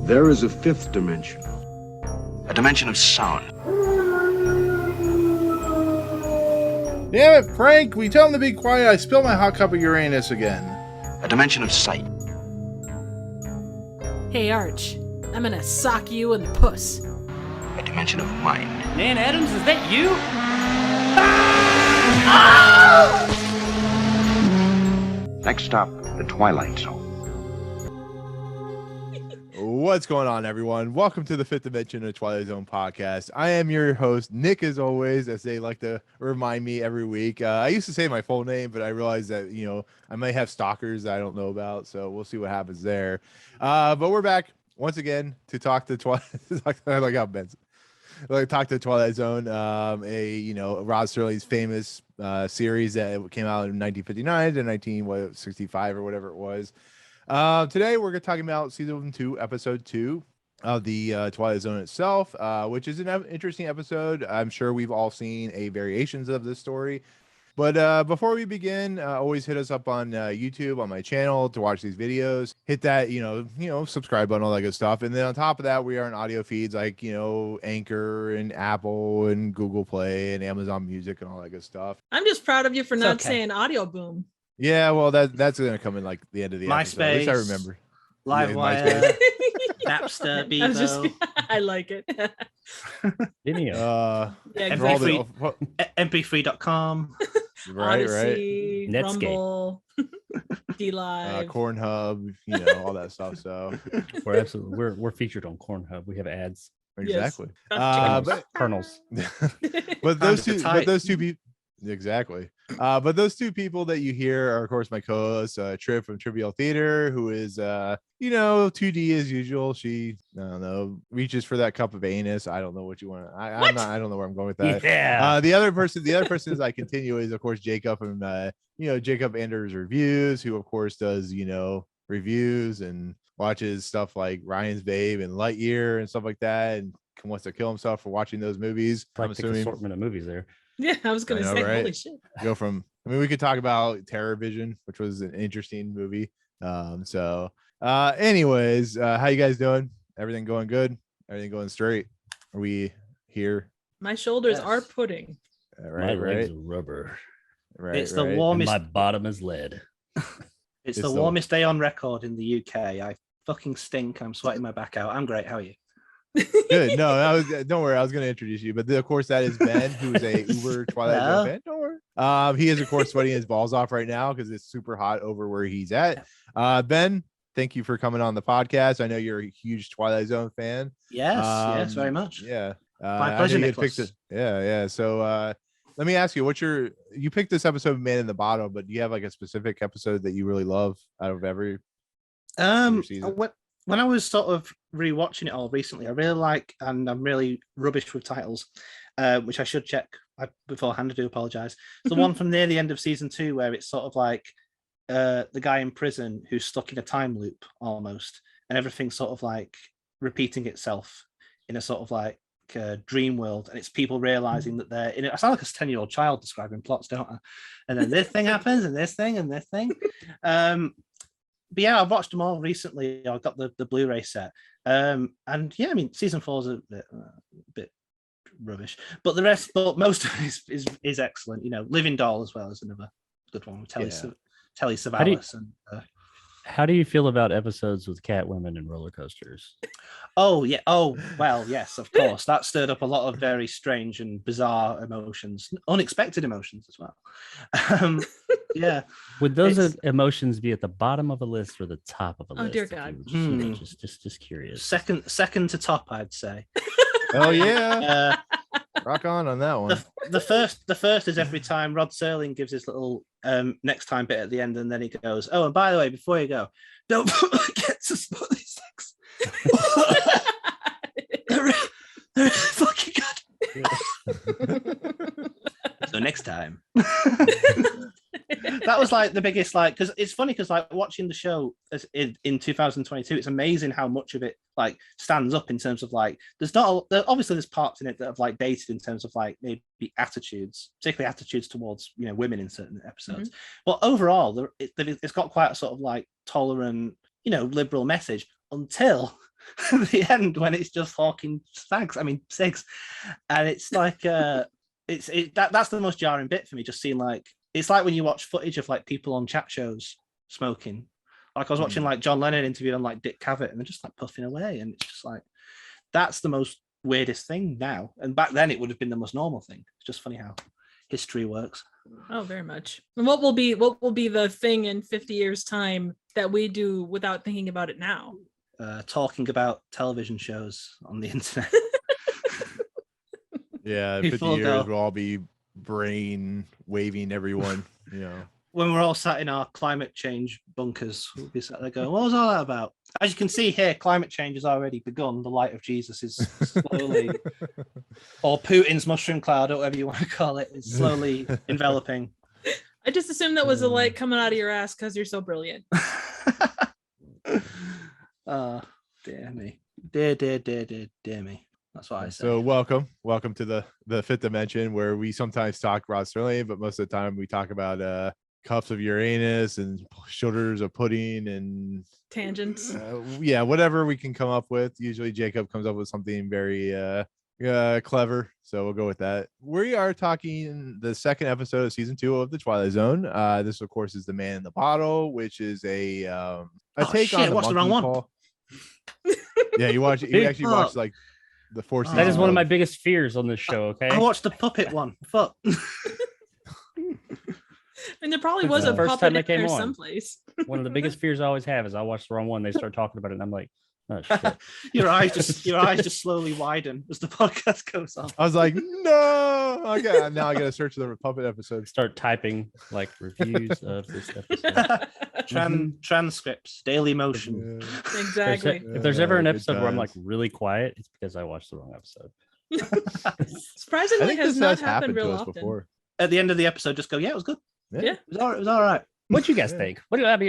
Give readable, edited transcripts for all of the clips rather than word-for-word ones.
There is a fifth dimension. A dimension of sound. Damn it, Frank! We tell him to be quiet. I spilled my hot cup of Uranus again. A dimension of sight. Hey, Arch. I'm gonna sock you in the puss. A dimension of mind. Nan Adams, is that you? Next stop, the Twilight Zone. What's going on, everyone? Welcome to the Fifth Dimension of Twilight Zone podcast. I am your host, Nick, as always, as they like to remind me every week. I used to say my full name, but I realized that, I might have stalkers that I don't know about, so we'll see what happens there. But we're back once again to talk to Twilight. Talk to Twilight Zone, Rod Serling's famous series that came out in 1959 to 1965 or whatever it was. Today we're talking about season 2, episode 2 of the Twilight Zone itself, which is an interesting episode. I'm sure we've all seen variations of this story. But before we begin, always hit us up on YouTube, on my channel, to watch these videos. Hit that, subscribe button, all that good stuff. And then on top of that, we are on audio feeds like, Anchor and Apple and Google Play and Amazon Music and all that good stuff. I'm just proud of you for not saying audio boom. Yeah, well, that's going to come in like the end of the episode. MySpace. At least I remember. Livewire. Napster, Bevo. I like it. Vimeo. MP3.com. Right. Rumble, D-Live, Cornhub, all that stuff. So we're featured on Cornhub. We have ads. Exactly. Yes. Kernels. but those two people. Exactly. But those two people that you hear are, of course, my co-host, Trip from Trivial Theater, who is, 2D as usual. She, I don't know, reaches for that cup of anus. I don't know what you want. I don't know where I'm going with that. Yeah. The other person as I continue is, of course, Jacob from, Jacob Anders Reviews, who, of course, does, reviews and watches stuff like Ryan's Babe and Lightyear and stuff like that, and wants to kill himself for watching those movies. I'm assuming assortment of movies there. Yeah, I was gonna say, right? Holy shit. We could talk about Terror Vision, which was an interesting movie. Anyways, how you guys doing? Everything going good? Everything going straight? Are we here? My shoulders are pudding. My legs are rubber. Right. It's the warmest. And my bottom is lead. It's the warmest day on record in the UK. I fucking stink. I'm sweating my back out. I'm great. How are you? Good. No, don't worry. I was going to introduce you, but of course that is Ben, who is a Uber Twilight Zone fan. Don't worry. He is, of course, sweating his balls off right now because it's super hot over where he's at. Ben, thank you for coming on the podcast. I know you're a huge Twilight Zone fan. Yes, very much. Yeah, my pleasure, Nicholas. Yeah. So let me ask you, you picked this episode of Man in the Bottle, but do you have like a specific episode that you really love out of every season? When I was sort of rewatching it all recently, I really like, and I'm really rubbish with titles, which I should check beforehand. I do apologize. The one from near the end of season 2, where it's sort of like the guy in prison who's stuck in a time loop almost, and everything's sort of like repeating itself in a sort of like dream world, and it's people realizing that they're in it. I sound like a 10-year-old child describing plots, don't I? And then this thing happens, and this thing, and this thing. But yeah, I've watched them all recently. I got the Blu-ray set, and yeah, I mean, season 4 is a bit rubbish, but most of it is excellent. Living Doll as well is another good one with Telly Savalas. How do you feel about episodes with Catwomen and roller coasters? Oh yeah. Oh well, yes, of course. That stirred up a lot of very strange and bizarre emotions, unexpected emotions as well. Yeah. Would those emotions be at the bottom of a list or the top of a list? Oh dear God. Just curious. Second to top, I'd say. Oh yeah. Rock on that one. The first is every time Rod Serling gives his little next time bit at the end, and then he goes, "Oh, and by the way, before you go, don't forget to spot these things." they're fucking good. So next time. That was like the biggest, because it's funny because like watching the show in 2022, it's amazing how much of it like stands up in terms of like obviously there's parts in it that have like dated in terms of like maybe attitudes, particularly attitudes towards women in certain episodes. But overall, it's got quite a sort of like tolerant, liberal message until at the end when it's just hawking cigs, and it's like that's the most jarring bit for me. Just seeing like it's like when you watch footage of like people on chat shows smoking. Like I was watching like John Lennon interviewed on like Dick Cavett, and they're just like puffing away, and it's just like that's the most weirdest thing now. And back then it would have been the most normal thing. It's just funny how history works. Oh, very much. And what will be the thing in 50 years' time that we do without thinking about it now? Talking about television shows on the internet. Yeah, 50 years we'll all be brain waving everyone, you know. When we're all sat in our climate change bunkers, we'll be sat there going, what was all that about? As you can see here, climate change has already begun. The light of Jesus is slowly, or Putin's mushroom cloud, or whatever you want to call it, is slowly enveloping. I just assumed that was a light coming out of your ass because you're so brilliant. Dear me. Dear me. That's what I say. So welcome to the fifth dimension, where we sometimes talk Rod Serling, but most of the time we talk about cups of Uranus and shoulders of pudding and tangents. Yeah, whatever we can come up with. Usually Jacob comes up with something very clever, so we'll go with that. We are talking the second episode of season 2 of the Twilight Zone. This of course is The Man in the Bottle, which is a take on the watched the wrong one. Yeah, you actually watched like the 4 seasons. That is one of my biggest fears on this show. Okay, I watched the puppet one. Fuck. And there probably was a first puppet time in it came there on. someplace. One of the biggest fears I always have is I watch the wrong one. They start talking about it, and I'm like, oh shit. your eyes just slowly widen as the podcast goes on. I was like, no. Okay, now I gotta search the puppet episode. Start typing like reviews of this episode. Transcripts, Daily Motion. Yeah. Exactly. If there's ever an Good episode where I'm like times. really quiet, it's because I watched the wrong episode. I Surprisingly, think has this not has happened happened to real us often. before. At the end of the episode, just go, yeah, it was good. Yeah. It was all right. What you guys think? How did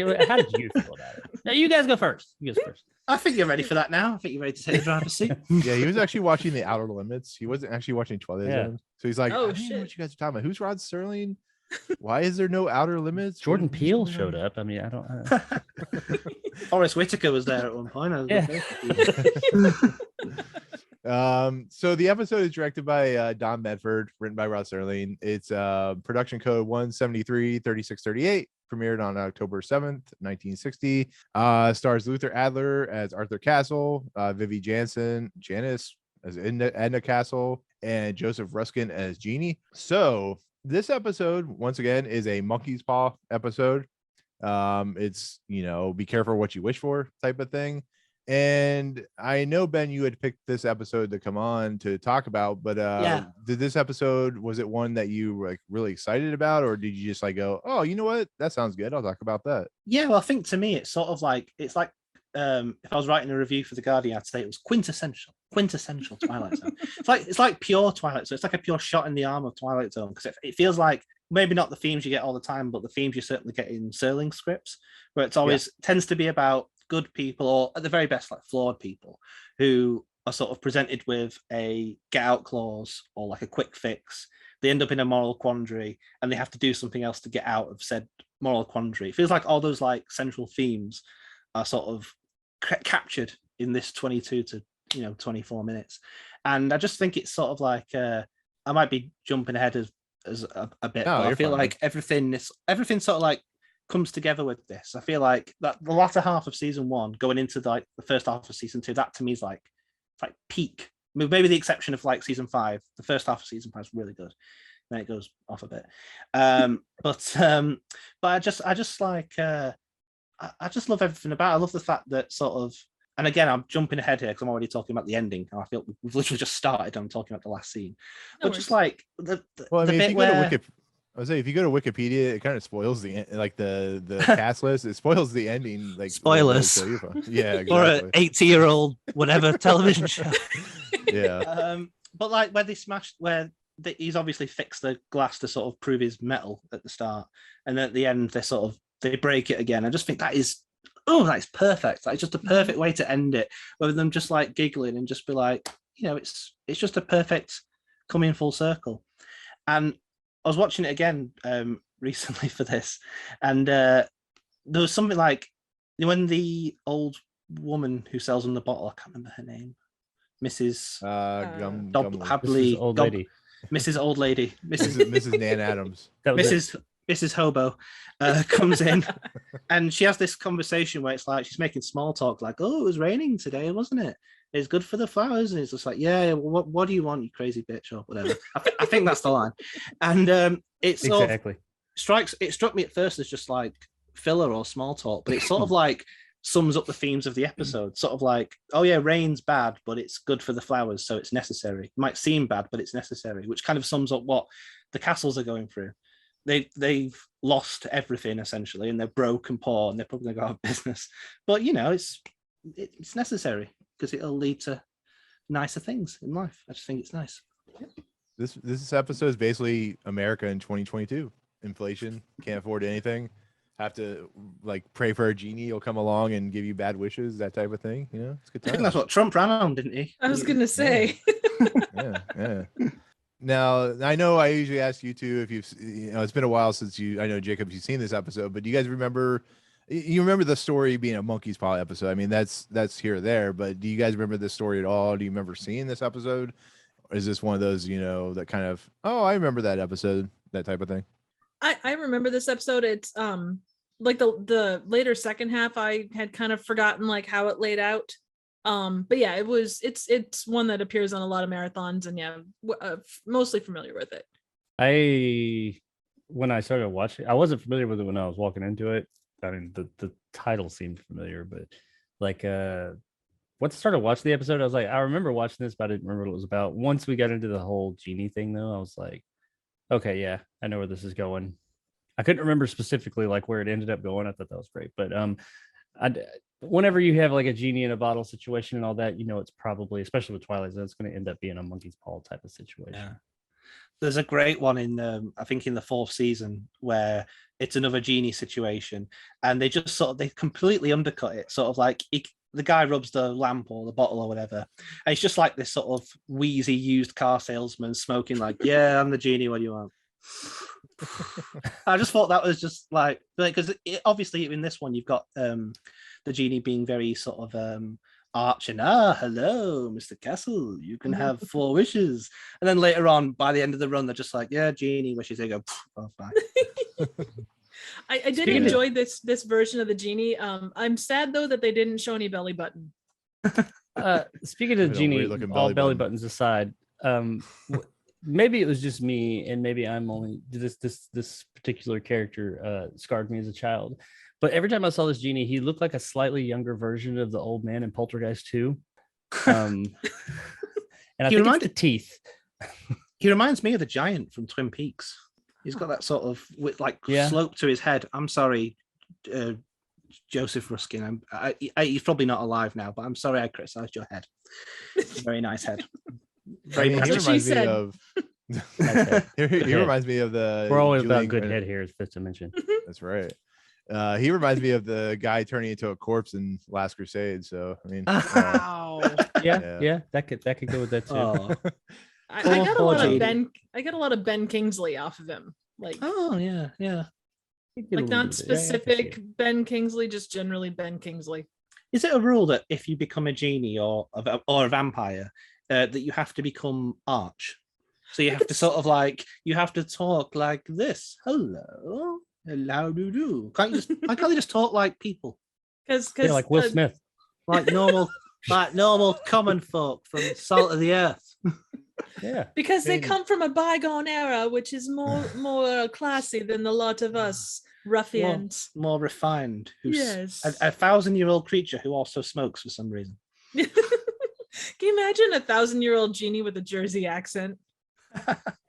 you feel about it? Now, you guys go first. I think you're ready for that now. I think you're ready to take the driver's seat. Yeah, he was actually watching The Outer Limits. He wasn't actually watching Twilight Zone. So he's like, Oh, I don't know shit. what you guys are talking about. Who's Rod Serling? Why is there no Outer Limits? Jordan Who's Peele going showed on? up. I mean, I don't. Forrest Whitaker was there at one point. So the episode is directed by Don Medford, written by Rod Serling. It's production code 173-3638, premiered on October 7th, 1960. Stars Luther Adler as Arthur Castle, Vivi Janiss as Edna Castle, and Joseph Ruskin as Jeannie. So this episode, once again, is a monkey's paw episode. It's, be careful what you wish for type of thing. And I know, Ben, you had picked this episode to come on to talk about, but did this episode, was it one that you were like really excited about, or did you just like go, oh, you know what, that sounds good, I'll talk about that? Yeah, well, I think to me it's sort of like if I was writing a review for The Guardian, I'd say it was quintessential Twilight Zone. It's like pure Twilight Zone. It's like a pure shot in the arm of Twilight Zone, because it feels like maybe not the themes you get all the time, but the themes you certainly get in Serling scripts, where it's always tends to be about good people, or at the very best, like flawed people who are sort of presented with a get out clause or like a quick fix. They end up in a moral quandary and they have to do something else to get out of said moral quandary. It feels like all those like central themes are sort of captured in this 22 to 24 minutes. And I just think it's sort of like I might be jumping ahead as a bit, but I feel like everything sort of like comes together with this. I feel like that the latter half of season 1 going into the first half of season 2, that to me is like peak. Maybe the exception of like season 5. The first half of season 5 is really good, then it goes off a bit. But I just like I just love everything about it. I love the fact that sort of, and again, I'm jumping ahead here because I'm already talking about the ending, and I feel we've literally just started. I'm talking about the last scene, but just like the bit where if you go to Wikipedia, it kind of spoils the cast list. It spoils the ending. Like spoilers. Yeah, exactly. Or an 80-year-old whatever television show. Yeah. But like where they smashed, he's obviously fixed the glass to sort of prove his metal at the start, and then at the end they break it again. I just think that is perfect. Like, it's just a perfect way to end it, rather than just like giggling and just be like, it's just a perfect coming full circle. And I was watching it again recently for this, and there was something like when the old woman who sells them the bottle. I can't remember her name. Mrs. Habley, Old lady. Mrs. Old Lady, Mrs. Nan Adams. That was it. Mrs. Hobo comes in, and she has this conversation where it's like she's making small talk, like, "Oh, it was raining today, wasn't it? It's good for the flowers." And it's just like, "Yeah, what do you want, you crazy bitch," or whatever. I think that's the line. And it's Exactly. it struck me at first as just like filler or small talk, but it sort of like sums up the themes of the episode. Sort of like, oh yeah, rain's bad, but it's good for the flowers, so it's necessary. It might seem bad, but it's necessary, which kind of sums up what the castles are going through. They've lost everything essentially, and they're broke and poor, and they're probably going to go out of business. But you know, it's necessary because it'll lead to nicer things in life. I just think it's nice. This episode is basically America in 2022. Inflation, can't afford anything, have to like pray for a genie, he'll come along and give you bad wishes, that type of thing. You know, it's good I think time. that's what Trump ran on, didn't he? I was gonna say. Yeah. Now I know I usually ask you two if you've, it's been a while since I know Jacob, you've seen this episode, but do you guys remember? You remember the story being a monkey's paw episode? I mean, that's here or there, but do you guys remember this story at all? Do you remember seeing this episode? Or is this one of those, that kind of, oh, I remember that episode, that type of thing? I remember this episode. It's like the later second half I had kind of forgotten like how it laid out. But yeah, it's one that appears on a lot of marathons, and yeah, mostly familiar with it. When I started watching, I wasn't familiar with it when I was walking into it. I mean, the title seemed familiar, but like once I started watching the episode, I was like, I remember watching this, but I didn't remember what it was about. Once we got into the whole genie thing, though, I was like, okay, yeah, I know where this is going. I couldn't remember specifically like where it ended up going. I thought that was great, but whenever you have like a genie in a bottle situation and all that, it's probably, especially with Twilight, it's going to end up being a monkey's paw type of situation. Yeah. There's a great one in, I think in the 4th season, where it's another genie situation, and they just they completely undercut it. Sort of like the guy rubs the lamp or the bottle or whatever, and it's just like this sort of wheezy used car salesman smoking, like, yeah, I'm the genie, what do you want? I just thought that was just like, because obviously in this one you've got the genie being very sort of arch and hello, Mr. Castle, you can have 4 wishes, and then later on by the end of the run they're just like, yeah, genie wishes. They go, oh, bye. I did enjoy this version of the genie. I'm sad though that they didn't show any belly button. Speaking of genie, all belly buttons aside, maybe it was just me, and maybe I'm only this particular character scarred me as a child. But every time I saw this genie, he looked like a slightly younger version of the old man in Poltergeist 2. And I think it's the teeth. He reminds me of the giant from Twin Peaks. He's got that sort of slope to his head. I'm sorry, Joseph Ruskin. He's probably not alive now, but I'm sorry I criticized your head. Very nice head. Very he reminds me of. He reminds me of the. We're always about good head here, as Fifth Dimension. That's right. He reminds me of the guy turning into a corpse in Last Crusade. So I mean, yeah, that could go with that too. Oh. I got a lot of Ben. I got a lot of Ben Kingsley off of him. Like, oh yeah. Like not specific Ben Kingsley, just generally Ben Kingsley. Is it a rule that if you become a genie or a vampire, that you have to become arch? So you have to sort of like, you have to talk like this. Hello, do. Why can't they just talk like people? Because like Will Smith, like normal common folk from the salt of the earth. Yeah, because they come from a bygone era, which is more classy than the lot of us ruffians. More refined. Yes, a 1,000-year-old creature who also smokes for some reason. Can you imagine a 1,000-year-old genie with a Jersey accent?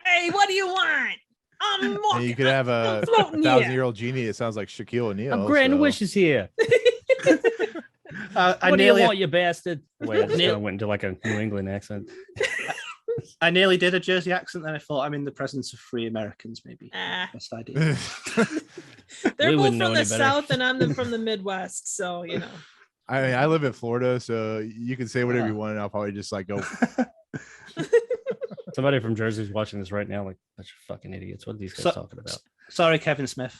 Hey, what do you want? I'm walking. You could have a 1,000-year-old genie. It sounds like Shaquille O'Neal. I'm granting wishes here. I nearly want, you bastard. Wait, I just kind of went into like a New England accent. I nearly did a Jersey accent, then I thought I'm in the presence of 3 Americans, maybe. Best idea. They're both from the South, and I'm from the Midwest, so you know. I mean, I live in Florida, so you can say whatever you want, and I'll probably just like go. Somebody from Jersey is watching this right now, like, bunch of fucking idiots. What are these guys talking about? Sorry, Kevin Smith.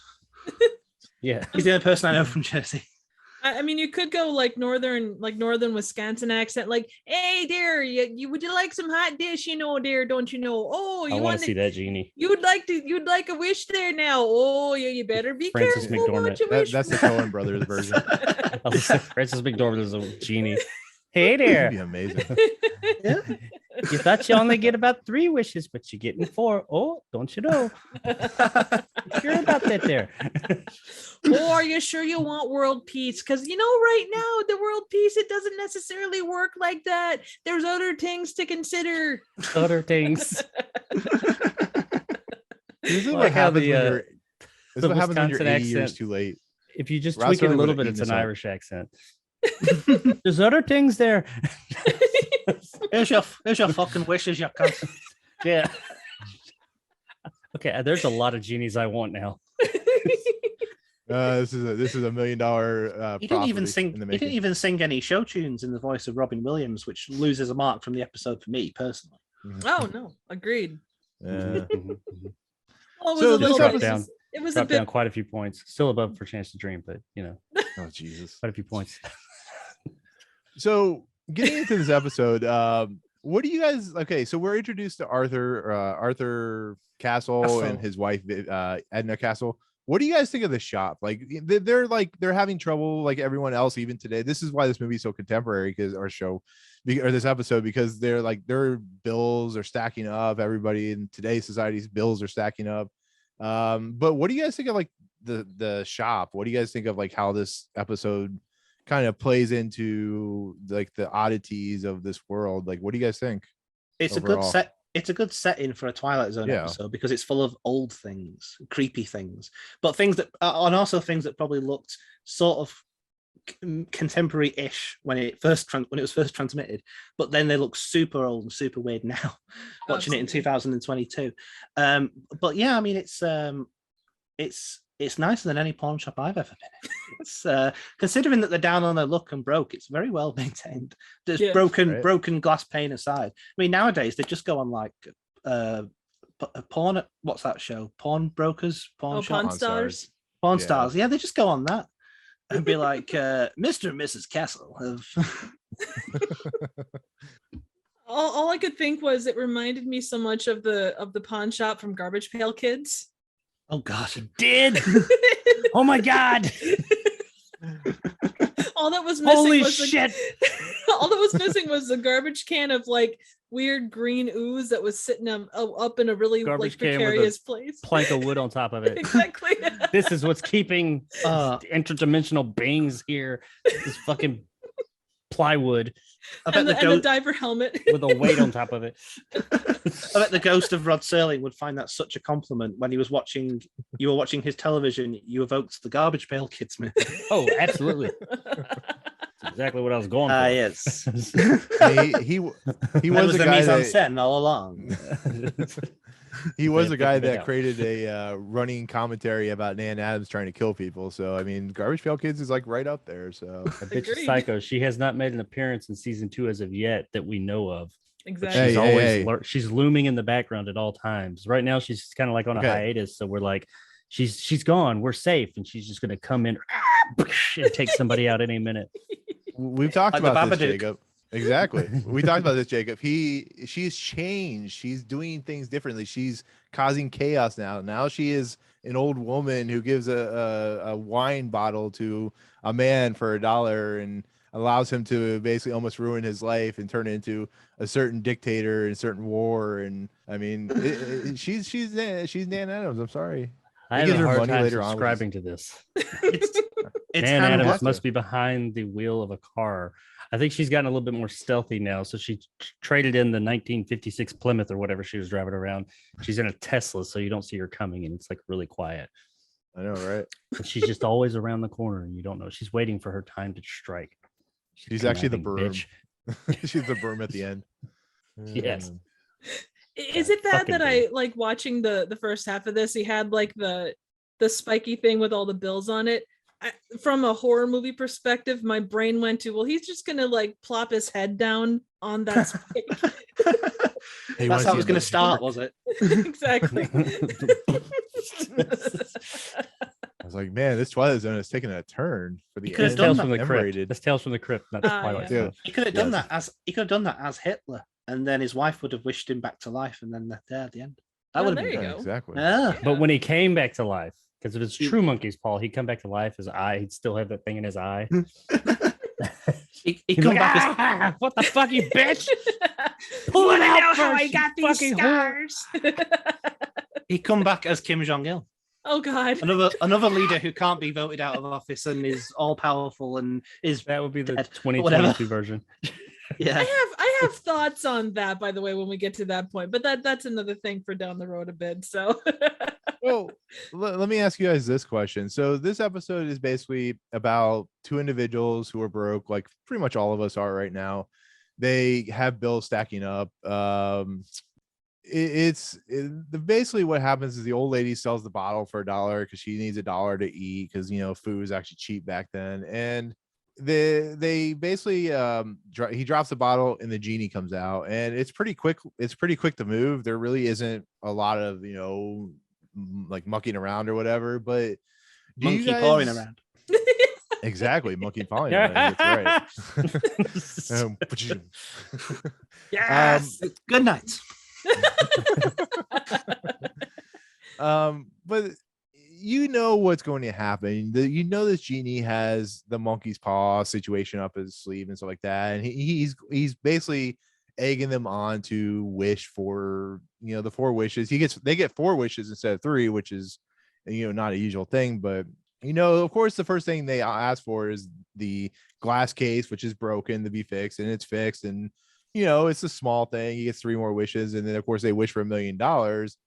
Yeah, he's the only person I know from Jersey. I mean, you could go like northern Wisconsin accent, like, "Hey, dear, you would you like some hot dish? You know, dear, don't you know? Oh, I you want to see that genie. You'd like a wish there now. Oh, yeah, you better be Francis careful McDormand. what you wish That's the for." Coen Brothers version. Francis McDormand is a genie. Hey That'd there. be amazing. Yeah. You thought you only get about 3 wishes, but you're getting 4. Oh, don't you know? You sure about that there? Oh, are you sure you want world peace? Because right now the world peace, it doesn't necessarily work like that. There's other things to consider. Other things. This is Like what how happens the, when you're. This is the what happens when you're 80 Wisconsin years accent. too late. If you just Rod tweak it a Serling little would've bit, eaten it's this an up. Irish accent. There's other things there. Here's your fucking wishes, you cunt. Yeah. Okay, there's a lot of genies I want now. This is $1 million. He didn't even property sing. in the He didn't making. even sing any show tunes in the voice of Robin Williams, which loses a mark from the episode for me personally. Oh no, agreed. Yeah. Mhm, mhm, mhm. Well, it was So a this little dropped bit. down. It was a Dropped bit. down quite a few points. Still above for Chance to Dream, but Oh Jesus. quite a few points. So getting into this episode, what do you guys? Okay, so we're introduced to Arthur Castle and his wife Edna Castle. What do you guys think of the shop? Like they're having trouble like everyone else even today. This is why this movie is so contemporary or this episode, because their bills are stacking up. Everybody in today's society's bills are stacking up. But what do you guys think of like the shop? What do you guys think of like how this episode kind of plays into like the oddities of this world? Like, what do you guys think? It's overall? a good set. It's a good setting for a Twilight Zone Yeah. episode because it's full of old things, creepy things, but things that, and also things that probably looked sort of contemporary-ish when it was first transmitted, but then they look super old and super weird now. Watching it in Absolutely. 2022, but yeah, I mean it's nicer than any pawn shop I've ever been in. It's considering that they're down on their luck and broke, it's very well maintained. Just Yeah. broken glass pane aside. I mean, nowadays they just go on like porn. What's that show? Pawn brokers, pawn shop, Pawn Stars. pawn Yeah. stars. Yeah, they just go on that and be like, Mr. and Mrs. Castle have. All I could think was it reminded me so much of the pawn shop from Garbage Pail Kids. Oh God. Did oh my God. All that was missing Holy was shit. all that was missing was the garbage can of like weird green ooze that was sitting up in a really Garbage like can with a precarious place. Plank of wood on top of it. Exactly. This is what's keeping Uh, interdimensional beings here. This fucking plywood I bet and the diver helmet. with a weight on top of it. I bet the ghost of Rod Serling would find that such a compliment when you were watching his television. You evoked the Garbage Pail Kids movie. Oh, absolutely. That's exactly what I was going for. Yes. he That was was the the guy mise en that scène all along. he was the guy Figured it that out. created a running commentary about Nan Adams trying to kill people. So I mean, Garbage Pail Kids is like right up there. So That bitch is Agreed. psycho. She has not made an appearance in season 2 as of yet that we know of. But Exactly. Hey, she's always hey. she's looming in the background at all times. Right now, she's kind of like on a Okay. hiatus. So we're like, she's gone. We're safe, and she's just gonna come in and take somebody out any minute. we've talked Like the about this, Babadook. Jacob. Exactly. We talked about this, Jacob. She's changed. She's doing things differently. She's causing chaos now. Now she is an old woman who gives a wine bottle to a man for $1 and allows him to basically almost ruin his life and turn into a certain dictator in a certain war. And I mean, she's Nan Adams. I'm sorry. I He have gives a her hard money time later on, which is- subscribing to this. It's Nan kind of Adams like- must be behind the wheel of a car. I think she's gotten a little bit more stealthy now. So she traded in the 1956 Plymouth or whatever she was driving around. She's in a Tesla, so you don't see her coming, and it's like really quiet. I know, right? But she's just always around the corner, and you don't know. She's waiting for her time to strike. She's actually the conniving berm. She's the berm at the end. Yes. Is it bad fucking that I like watching the first half of this? He had like the spiky thing with all the bills on it. From a horror movie perspective, my brain went to, well, he's just gonna like plop his head down on that spike. Hey, That's wanna how it see was a going to nice start, shark? was it? Exactly. I was like, man, this Twilight Zone is taking a turn for the He could have end. done Tales that. from the Crypt. M-rated. That's Tales from the Crypt, not the Twilight yeah. Zone. He could have done Yes. that as Hitler, and then his wife would have wished him back to life, and then they're there at the end. That Oh, would have there been you good. go. Exactly. Yeah. But when he came back to life, because if it's He- true monkey's paw, he'd come back to life. His eye, he'd still have that thing in his eye. He He'd come be like, back as "Ah, what the fuck, you bitch! Pull it out how first, I you got these fucking whore." scars. he come back as Kim Jong Il, Oh God. another leader who can't be voted out of office and is all powerful and is That would be the Dead. 2022 version. yeah. I have thoughts on that, by the way, when we get to that point, but that's another thing for down the road a bit. So Well, let me ask you guys this question. So this episode is basically about two individuals who are broke, like pretty much all of us are right now. They have bills stacking up. Basically what happens is the old lady sells the bottle for $1 because she needs $1 to eat, because food was actually cheap back then. And they basically he drops the bottle and the genie comes out, and it's pretty quick to move. There really isn't a lot of like mucking around or whatever, but do you Monkey guys- pawing around. exactly monkey pawing around, that's right. yes. Good night. But what's going to happen. This genie has the monkey's paw situation up his sleeve and stuff like that, and he's basically egging them on to wish for the 4 wishes. They get 4 wishes instead of 3, which is not a usual thing. But of course, the first thing they ask for is the glass case, which is broken, to be fixed, and it's fixed. And it's a small thing. He gets 3 more wishes, and then of course they wish for $1 million.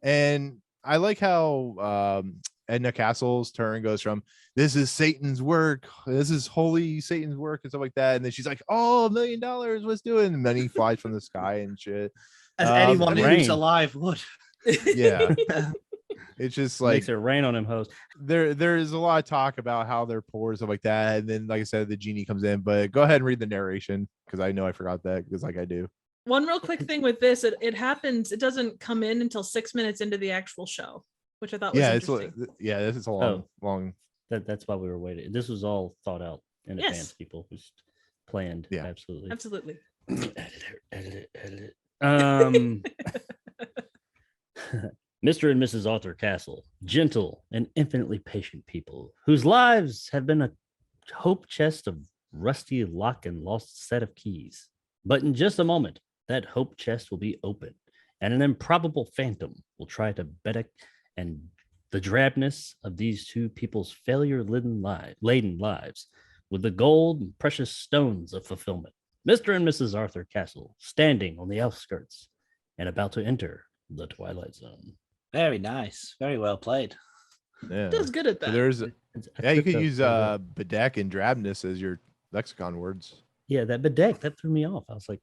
And I like how Edna Castle's turn goes from "this is Satan's work, this is holy Satan's work" and stuff like that, and then she's like, "Oh, $1 million, let's do it!" And money flies from the sky and shit. As anyone and who's rain. alive would. Yeah, it's just like Makes it rain on him, host. there is a lot of talk about how they're poor and stuff like that, and then like I said, the genie comes in. But go ahead and read the narration, because I know I forgot that, because like I do. One real quick thing with this, it happens, it doesn't come in until 6 minutes into the actual show, which I thought was interesting. This is a long. That's why we were waiting. This was all thought out in Yes. advance. People just planned. Yeah. Absolutely. Absolutely. Edit it. Mr. and Mrs. Arthur Castle, gentle and infinitely patient people whose lives have been a hope chest of rusty lock and lost set of keys. But in just a moment, that hope chest will be open, and an improbable phantom will try to bedeck and the drabness of these two people's failure-laden lives with the gold and precious stones of fulfillment. Mr. and Mrs. Arthur Castle, standing on the outskirts and about to enter the Twilight Zone. Very nice. Very well played. Yeah, It does good at that. so there's I you took could the- use bedeck and drabness as your lexicon words. Yeah, that bedeck, that threw me off. I was like,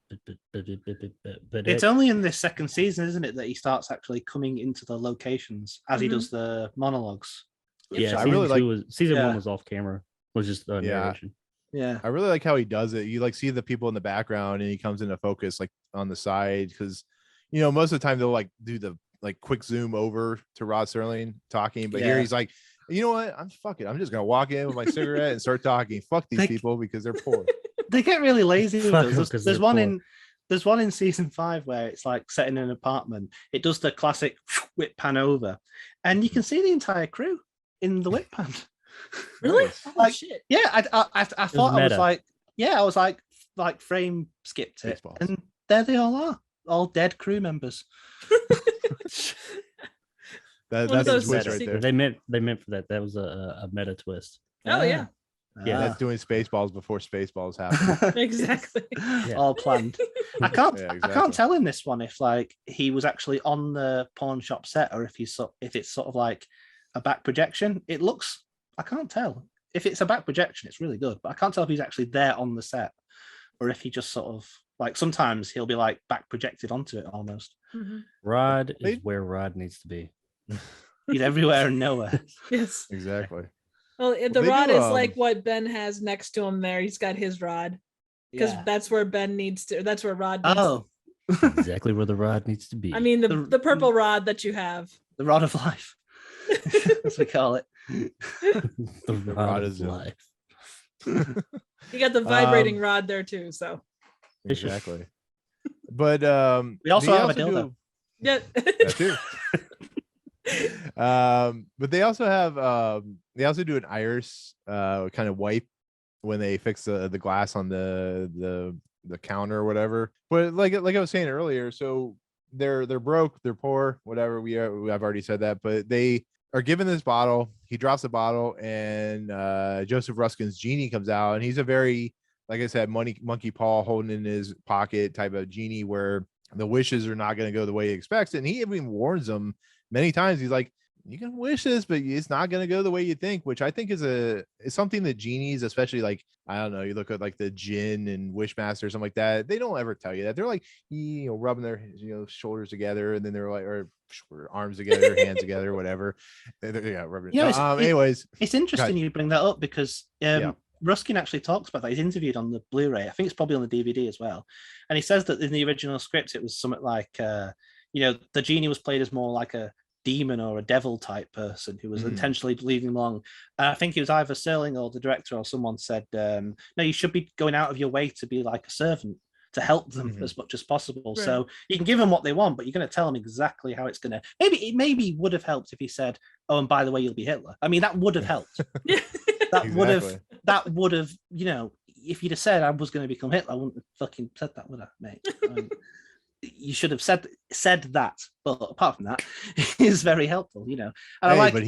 bedeck. It's only in this second season, isn't it, that he starts actually coming into the locations as he Mhm. does the monologues. Yeah, I season really two was season Yeah. one was off camera. Was just Yeah. narration. Yeah. I really like how he does it. You like see the people in the background, and he comes into focus like on the side, because most of the time they'll like do the like quick zoom over to Rod Serling talking, but here Yeah. he's like, you know what? I'm just gonna walk in with my cigarette and start talking. Fuck these Like- people because they're poor. They get really lazy with Fuck those. 'em There's, 'cause there's they're one poor. in there's one in season 5 where it's like set in an apartment. It does the classic whip pan over, and you can see the entire crew in the whip pan. Really? Nice. Oh, Like, shit. Yeah, I thought I was meta. like, I was like frame skipped it, Spaceballs. and there they all are, all dead crew members. One of That's a those twist meta right there. They meant for that. That was a meta twist. Oh, yeah. Yeah, Ah. that's doing Spaceballs before Spaceballs happen. Exactly. All planned. I can't Yeah, I exactly. can't tell in this one if like he was actually on the pawn shop set or if it's sort of like a back projection. I can't tell. If it's a back projection, it's really good, but I can't tell if he's actually there on the set or if he just sort of like sometimes he'll be like back projected onto it almost. Mhm. Rod is They- where Rod needs to be. He's everywhere and nowhere. Yes. Exactly. Well, the They rod do, is like what Ben has next to him there. He's got his rod because Yeah. that's where Ben needs to. That's where Rod needs Oh, Exactly where the Rod needs to be. I mean, the The- purple rod that you have. the rod of life, as we call it. The rod of life. You got the vibrating rod there too, so exactly. But We also they have a dildo. yeah. that too. But they also do an Irs kind of wipe when they fix the glass on the counter or whatever. But like I was saying earlier, so they're broke, they're poor, whatever. I've already said that, but they are given this bottle. He drops the bottle, and Joseph Ruskin's genie comes out, and he's a very, like I said, monkey paw holding in his pocket type of genie where the wishes are not going to go the way he expects. And he even warns them many times. He's like, you can wish this, but it's not going to go the way you think, which I think is something that genies, especially like, I don't know, you look at like the Jinn and Wishmaster or something like that. They don't ever tell you that. They're like, rubbing their, shoulders together, and then they're like, or arms together, hands together, whatever. Rubbing. Anyways, it's interesting you bring that up because Ruskin actually talks about that. He's interviewed on the Blu-ray. I think it's probably on the DVD as well. And he says that in the original script, it was something like, the genie was played as more like a demon or a devil type person who was intentionally leading them along. I think it was either Serling or the director or someone said, no, you should be going out of your way to be like a servant to help them as much as possible. Right. So you can give them what they want, but you're going to tell them exactly how it's going to. Maybe would have helped if he said, oh, and by the way, you'll be Hitler. I mean, that would have helped. That would have, if you'd have said I was going to become Hitler, I wouldn't have fucking said that, would I, mate? You should have said that, but apart from that, it's very helpful, And but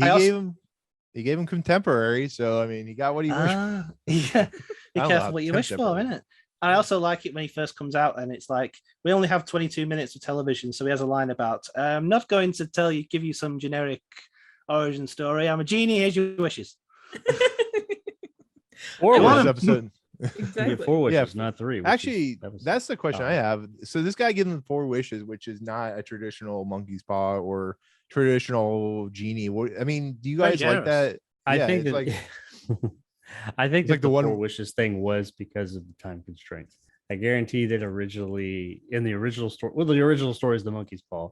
he gave him contemporary, so I mean, he got what he wished. Yeah, be careful what you wish for, innit? I also like it when he first comes out, and it's like we only have 22 minutes of television, so he has a line about, "I'm not going to give you some generic origin story. I'm a genie. Here's your wishes." Or this episode. Exactly. Yeah, 4 wishes, not 3. Actually, that's the question I have. So this guy gives him 4 wishes, which is not a traditional monkey's paw or traditional genie. I mean, do you guys like that? I think it's like I think like the 4 wishes thing was because of the time constraints. I guarantee that originally in the original story, the original story is the monkey's paw.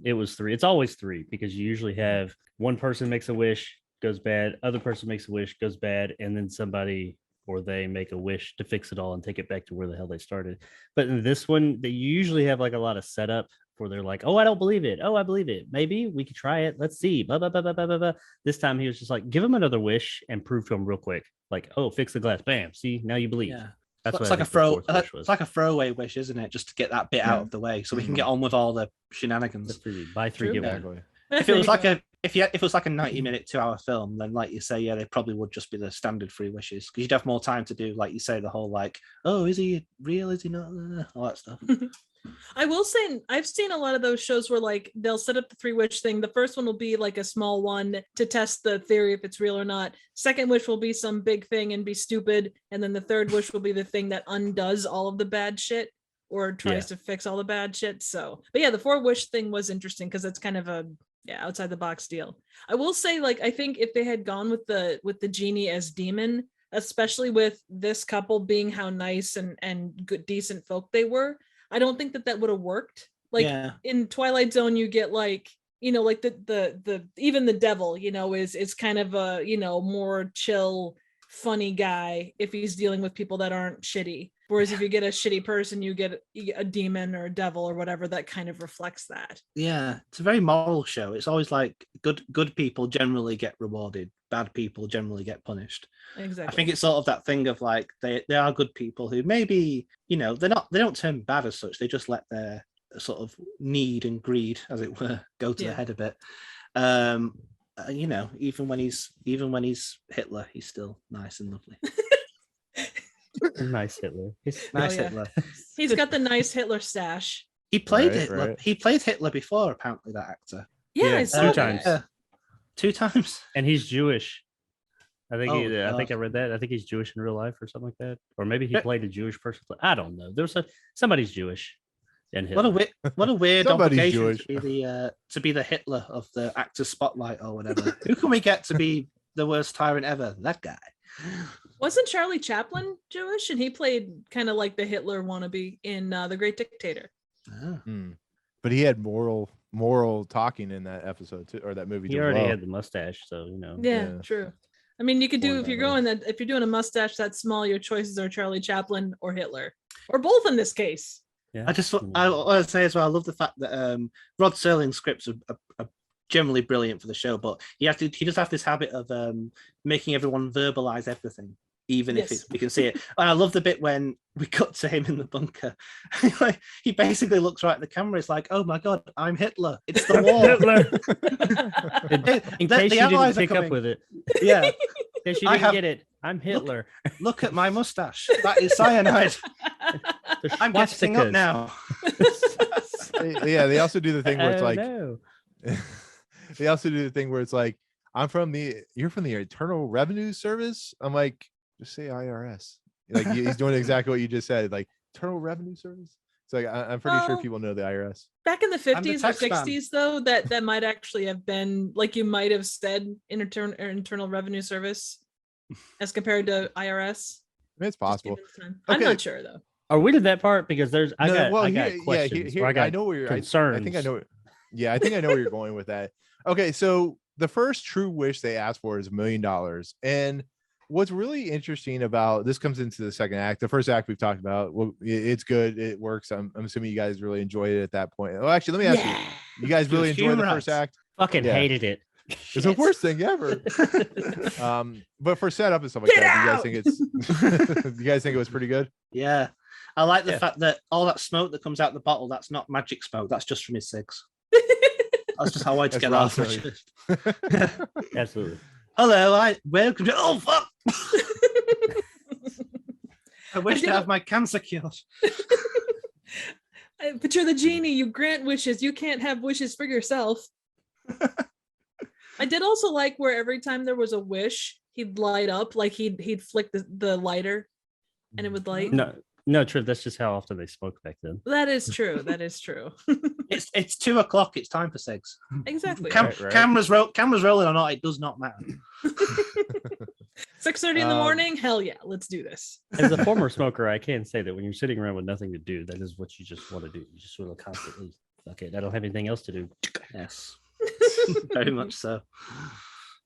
It was 3. It's always 3 because you usually have one person makes a wish, goes bad, other person makes a wish, goes bad, and then somebody or they make a wish to fix it all and take it back to where the hell they started. But in this one, they usually have like a lot of setup where they're like, oh, I don't believe it. Oh, I believe it. Maybe we could try it. Let's see. Blah, blah, blah, blah, blah, blah, blah. This time he was just like, give him another wish and prove to him real quick. Like, oh, fix the glass. Bam. See, now you believe. Yeah. That's it's like a throwaway wish, isn't it? Just to get that bit out of the way so we can get on with all the shenanigans. Buy 3, give 1. If it was like a 90-minute 2-hour film, then like you say, they probably would just be the standard 3 wishes because you'd have more time to do, like you say, the whole like, oh, is he real? Is he not? All that stuff. I will say I've seen a lot of those shows where like they'll set up the 3 wish thing. The first one will be like a small one to test the theory if it's real or not. Second wish will be some big thing and be stupid, and then the third wish will be the thing that undoes all of the bad shit or tries to fix all the bad shit. So, but yeah, the 4 wish thing was interesting because it's kind of a outside the box deal. I will say, like, I think if they had gone with the genie as demon, especially with this couple being how nice and good decent folk they were, I don't think that would have worked. Like in Twilight Zone, you get like, like the even the devil, is kind of a, more chill, funny guy if he's dealing with people that aren't shitty. Whereas if you get a shitty person, you get a demon or a devil or whatever that kind of reflects that. Yeah, it's a very moral show. It's always like good people generally get rewarded, bad people generally get punished. Exactly. I think it's sort of that thing of like they are good people who maybe they don't turn bad as such. They just let their sort of need and greed, as it were, go to the head a bit. Even when he's Hitler, he's still nice and lovely. Nice Hitler. Hitler. He's got the nice Hitler stash. He played Hitler. Right. He played Hitler before, apparently, that actor. Yeah, I saw 2 times. 2 times. And he's Jewish. I think I think I read that. I think he's Jewish in real life or something like that. Or maybe he played a Jewish person. I don't know. There's somebody's Jewish. And Hitler. What a weird obligation to be the Hitler of the actor spotlight or whatever. Who can we get to be the worst tyrant ever? That guy. Wasn't Charlie Chaplin Jewish? And he played kind of like the Hitler wannabe in The Great Dictator. But he had moral moral talking in that episode too, or that movie. He too, as already well. had the mustache, so you know. Yeah, Yeah. true. I mean, you could do Or if you're that, going that if you're doing a mustache that small, your choices are Charlie Chaplin or Hitler, or both in this case. Yeah. I want to say as well, I love the fact that Rod Serling's scripts are generally brilliant for the show, but he does have this habit of making everyone verbalize everything, even if Yes. we can see it. And I love the bit when we cut to him in the bunker. Like, he basically looks right at the camera. It's like, oh my god, I'm Hitler. It's the war. In The case you didn't Allies are pick up coming. with it, Yeah, in case you I didn't have- get it, I'm Hitler. look at my mustache. That is cyanide. The I'm getting up swastikas. now. Yeah, they also do the thing where it's Oh, like no. they also do the thing where it's like, you're from the Internal Revenue Service. I'm like, just say IRS. Like he's doing exactly what you just said, like Internal Revenue Service. So like, I'm pretty sure Well, people know the IRS. Back in the I'm the 50s or tax man. 60s, though, that might actually have been like you might have said Internal Revenue Service as compared to IRS. I mean, it's possible. Just given the time. I'm Okay. not sure though. Are we to that part? Because there's I got here- questions. here- or I got know where you're. concerns. I think I know. Yeah, I think I know where you're going with that. Okay, so the first true wish they asked for is $1 million, and what's really interesting about this comes into the second act. The first act we've talked about, well, it's good, it works. I'm assuming you guys really enjoyed it at that point. Oh, actually, let me ask you: you guys really enjoyed the first act? Fucking Yeah. hated it. It's the worst thing ever. But for setup and stuff like Get that, do you guys think it's? You guys think it was pretty good? Yeah. I like the Yeah. fact that all that smoke that comes out the bottle, that's not magic smoke. That's just from his cigs. That's just how I wanted to That's get Rod off my Serling. chest. Absolutely. Hello, welcome to. Oh fuck! I wish to did- have my cancer cured. But you're the genie. You grant wishes. You can't have wishes for yourself. I did also like where every time there was a wish, he'd light up, like he'd flick the lighter, and it would light. No, Triv, that's just how often they smoked back then. That is true. That is true. It's 2:00. It's time for cigs. Exactly. Right. Cameras rolling or not, it does not matter. 6:30 in the morning. Hell yeah, let's do this. As a former smoker, I can say that when you're sitting around with nothing to do, that is what you just want to do. You just sort of constantly, okay, I don't have anything else to do. Yes, very much so.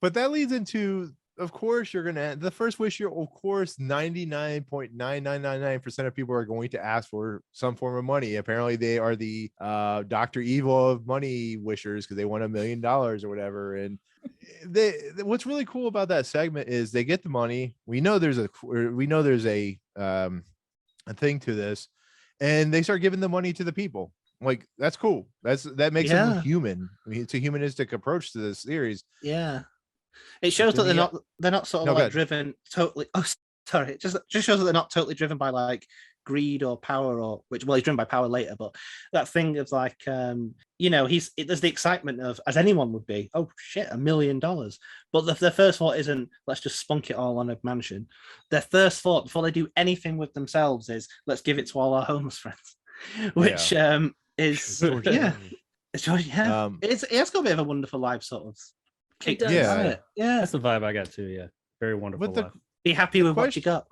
But that leads into, of course, you're gonna the first wish. You're of course 99.9999% of people are going to ask for some form of money. Apparently, they are the Dr. Evil of money wishers because they want $1 million or whatever. And what's really cool about that segment is they get the money. We know there's a thing to this, and they start giving the money to the people. Like, that's cool. That makes them human. I mean, it's a humanistic approach to this series. Yeah, it shows that they're not sort of driven totally. Oh, sorry, it just shows that they're not totally driven by like greed or power, or he's driven by power later. But that thing of like, there's the excitement of, as anyone would be, oh shit, $1 million. But their first thought isn't let's just spunk it all on a mansion. Their first thought before they do anything with themselves is let's give it to all our homeless friends, which is It's it has got a bit of a wonderful life sort of kick. It does. Yeah. That's the vibe I got too. Yeah, very wonderful. But the- life. Be happy with what you got.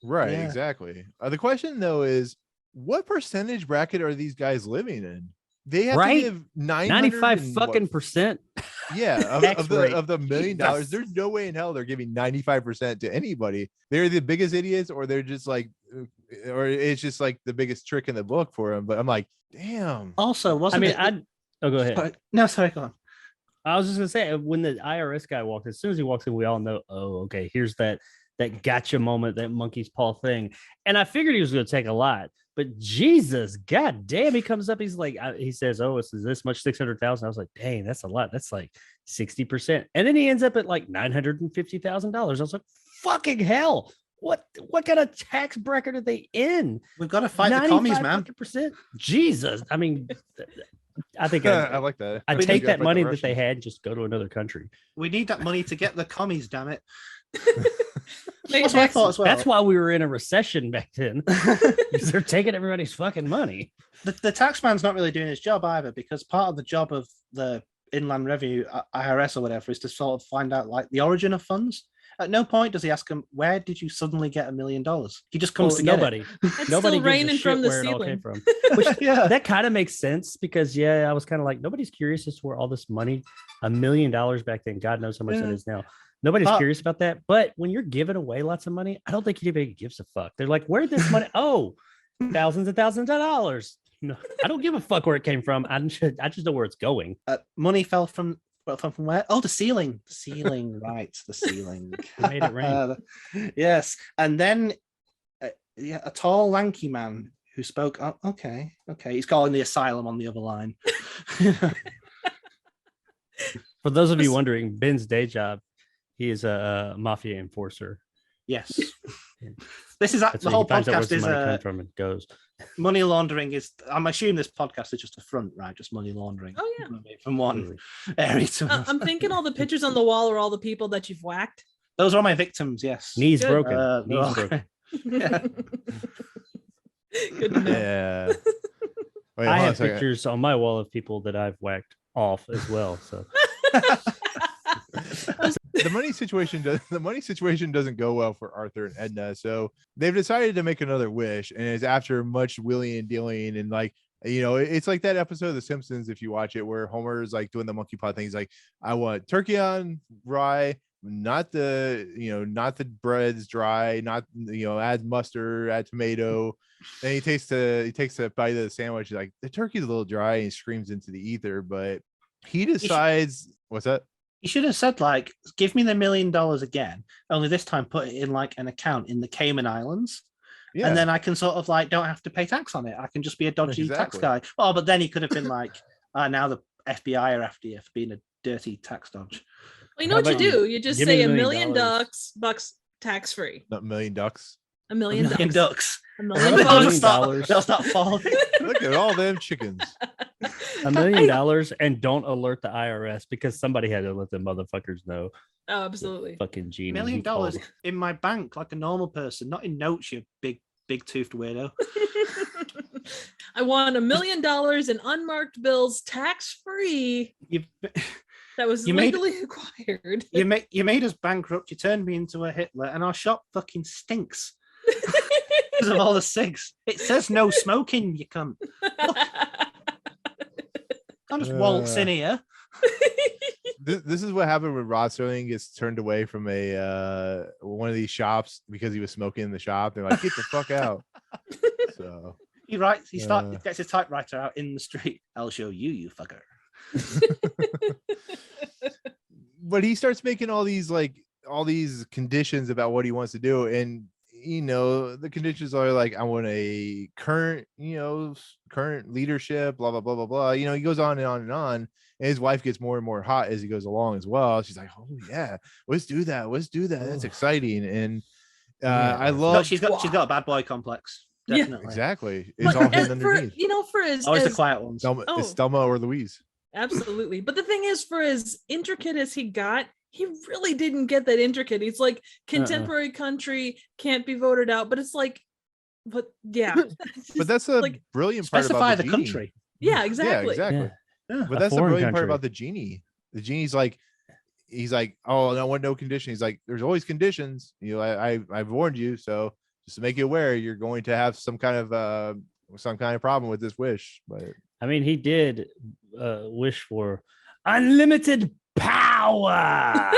Right, Yeah. exactly. The question though is, what percentage bracket are these guys living in? They have to give 95 fucking percent. Yeah, Tax of the rate. $1 million. There's no way in hell they're giving 95% to anybody. They're the biggest idiots, or they're just like, or it's just like the biggest trick in the book for them. But I'm like, damn. Also, Go ahead. Sorry, go on. I was just gonna say, when the IRS guy walked, as soon as he walks in, we all know, oh, okay, here's that gotcha moment, that monkey's paw thing. And I figured he was gonna take a lot, but Jesus, god damn, he comes up, he's like, he says, oh, it's this much, 600,000. I was like, dang, that's a lot. That's like 60%. And then he ends up at like $950,000. I was like, fucking hell. What kind of tax bracket are they in? We've got to fight the commies, man. Percent. Jesus. I mean, I think I like that. I'd take that money that they had and just go to another country. We need that money to get the commies, damn it. That's That's what I thought as well. That's why we were in a recession back then. Because they're taking everybody's fucking money. The tax man's not really doing his job either, because part of the job of the Inland Revenue, IRS or whatever, is to sort of find out like the origin of funds. At no point does he ask him, where did you suddenly get $1 million? He just comes to get nobody. It's Nobody still gives a raining shit from the where it all came ceiling. from. Which yeah. that kind of makes sense because I was kind of like, nobody's curious as to where all this money, $1 million back then, God knows how much that is now. Nobody's curious about that. But when you're giving away lots of money, I don't think anybody gives a fuck. They're like, where'd this money? Oh, thousands and thousands of dollars. No, I don't give a fuck where it came from. I just know where it's going. Money fell from where? Oh, the ceiling. The ceiling, right. The ceiling. It made it rain. Yes. And then a tall, lanky man who spoke. Oh, okay. He's calling the asylum on the other line. For those of you wondering, Ben's day job, he is a mafia enforcer. Yes. This is That's the where whole he finds out where podcast the is money comes from and goes. money laundering is. I'm assuming this podcast is just a front, right? Just money laundering. Oh yeah. From one area to another. I'm thinking all the pictures on the wall are all the people that you've whacked. Those are all my victims. Yes. Knees Good. broken. Knees well, broken. Yeah. Good to know. Yeah. Wait, I hold on a have second. pictures on my wall of people that I've whacked off as well. So The money situation doesn't go well for Arthur and Edna, so they've decided to make another wish, and it's after much wheeling and dealing, and like, you know, it's like that episode of The Simpsons, if you watch it, where Homer is like doing the monkey paw thing. He's like, I want turkey on rye, not the bread's dry, not, add mustard, add tomato. And he takes a bite of the sandwich. He's like, the turkey's a little dry, and he screams into the ether, but he decides, what's that? You should have said, like, give me the $1 million again, only this time put it in like an account in the Cayman Islands. Yeah. And then I can sort of like don't have to pay tax on it. I can just be a dodgy tax Exactly. guy. Oh, but then he could have been like, now the FBI are after you for being a dirty tax dodge. Well, you know How what you about do? You just give me say $1 $1 million million bucks tax free. Not million ducks. $1 million. $1 million ducks. $1 $1 million They'll million bucks. start, they'll start falling. Look at all them chickens. $1 million and don't alert the IRS because somebody had to let them motherfuckers know. Oh, absolutely. Fucking genie. $1 million He called. in my bank like a normal person, not in notes, you big toothed weirdo. I want $1 million in unmarked bills, tax free. You That was You made- legally acquired. you made us bankrupt. You turned me into a Hitler, and our shop fucking stinks because of all the cigs. It says no smoking. You cunt. I'll just waltz in here. This is what happened when Rod Serling gets turned away from one of these shops because he was smoking in the shop. They're like, get the fuck out. So He writes. He gets his typewriter out in the street. I'll show you, you fucker. but he starts making all these conditions about what he wants to do, and the conditions are like, I want a current leadership, blah blah blah blah blah. He goes on and on and on, and his wife gets more and more hot as he goes along as well. She's like, oh yeah, let's do that, that's exciting. And I love She's got a bad boy complex. Yeah. Definitely. exactly, it's all hidden underneath. For his Always the quiet ones. It's Thelma or Louise. Absolutely. But the thing is, for as intricate as he got, he really didn't get that intricate. He's like, contemporary country can't be voted out, but it's like, but yeah. But that's a brilliant part Specify about the genie. country. Yeah, exactly. Yeah, exactly. Yeah. But that's the foreign brilliant part country. about the genie. The genie's like, he's like, oh, no one, no condition. He's like, there's always conditions. I've warned you, so just to make you aware, you're going to have some kind of problem with this wish. But I mean, he did wish for unlimited power.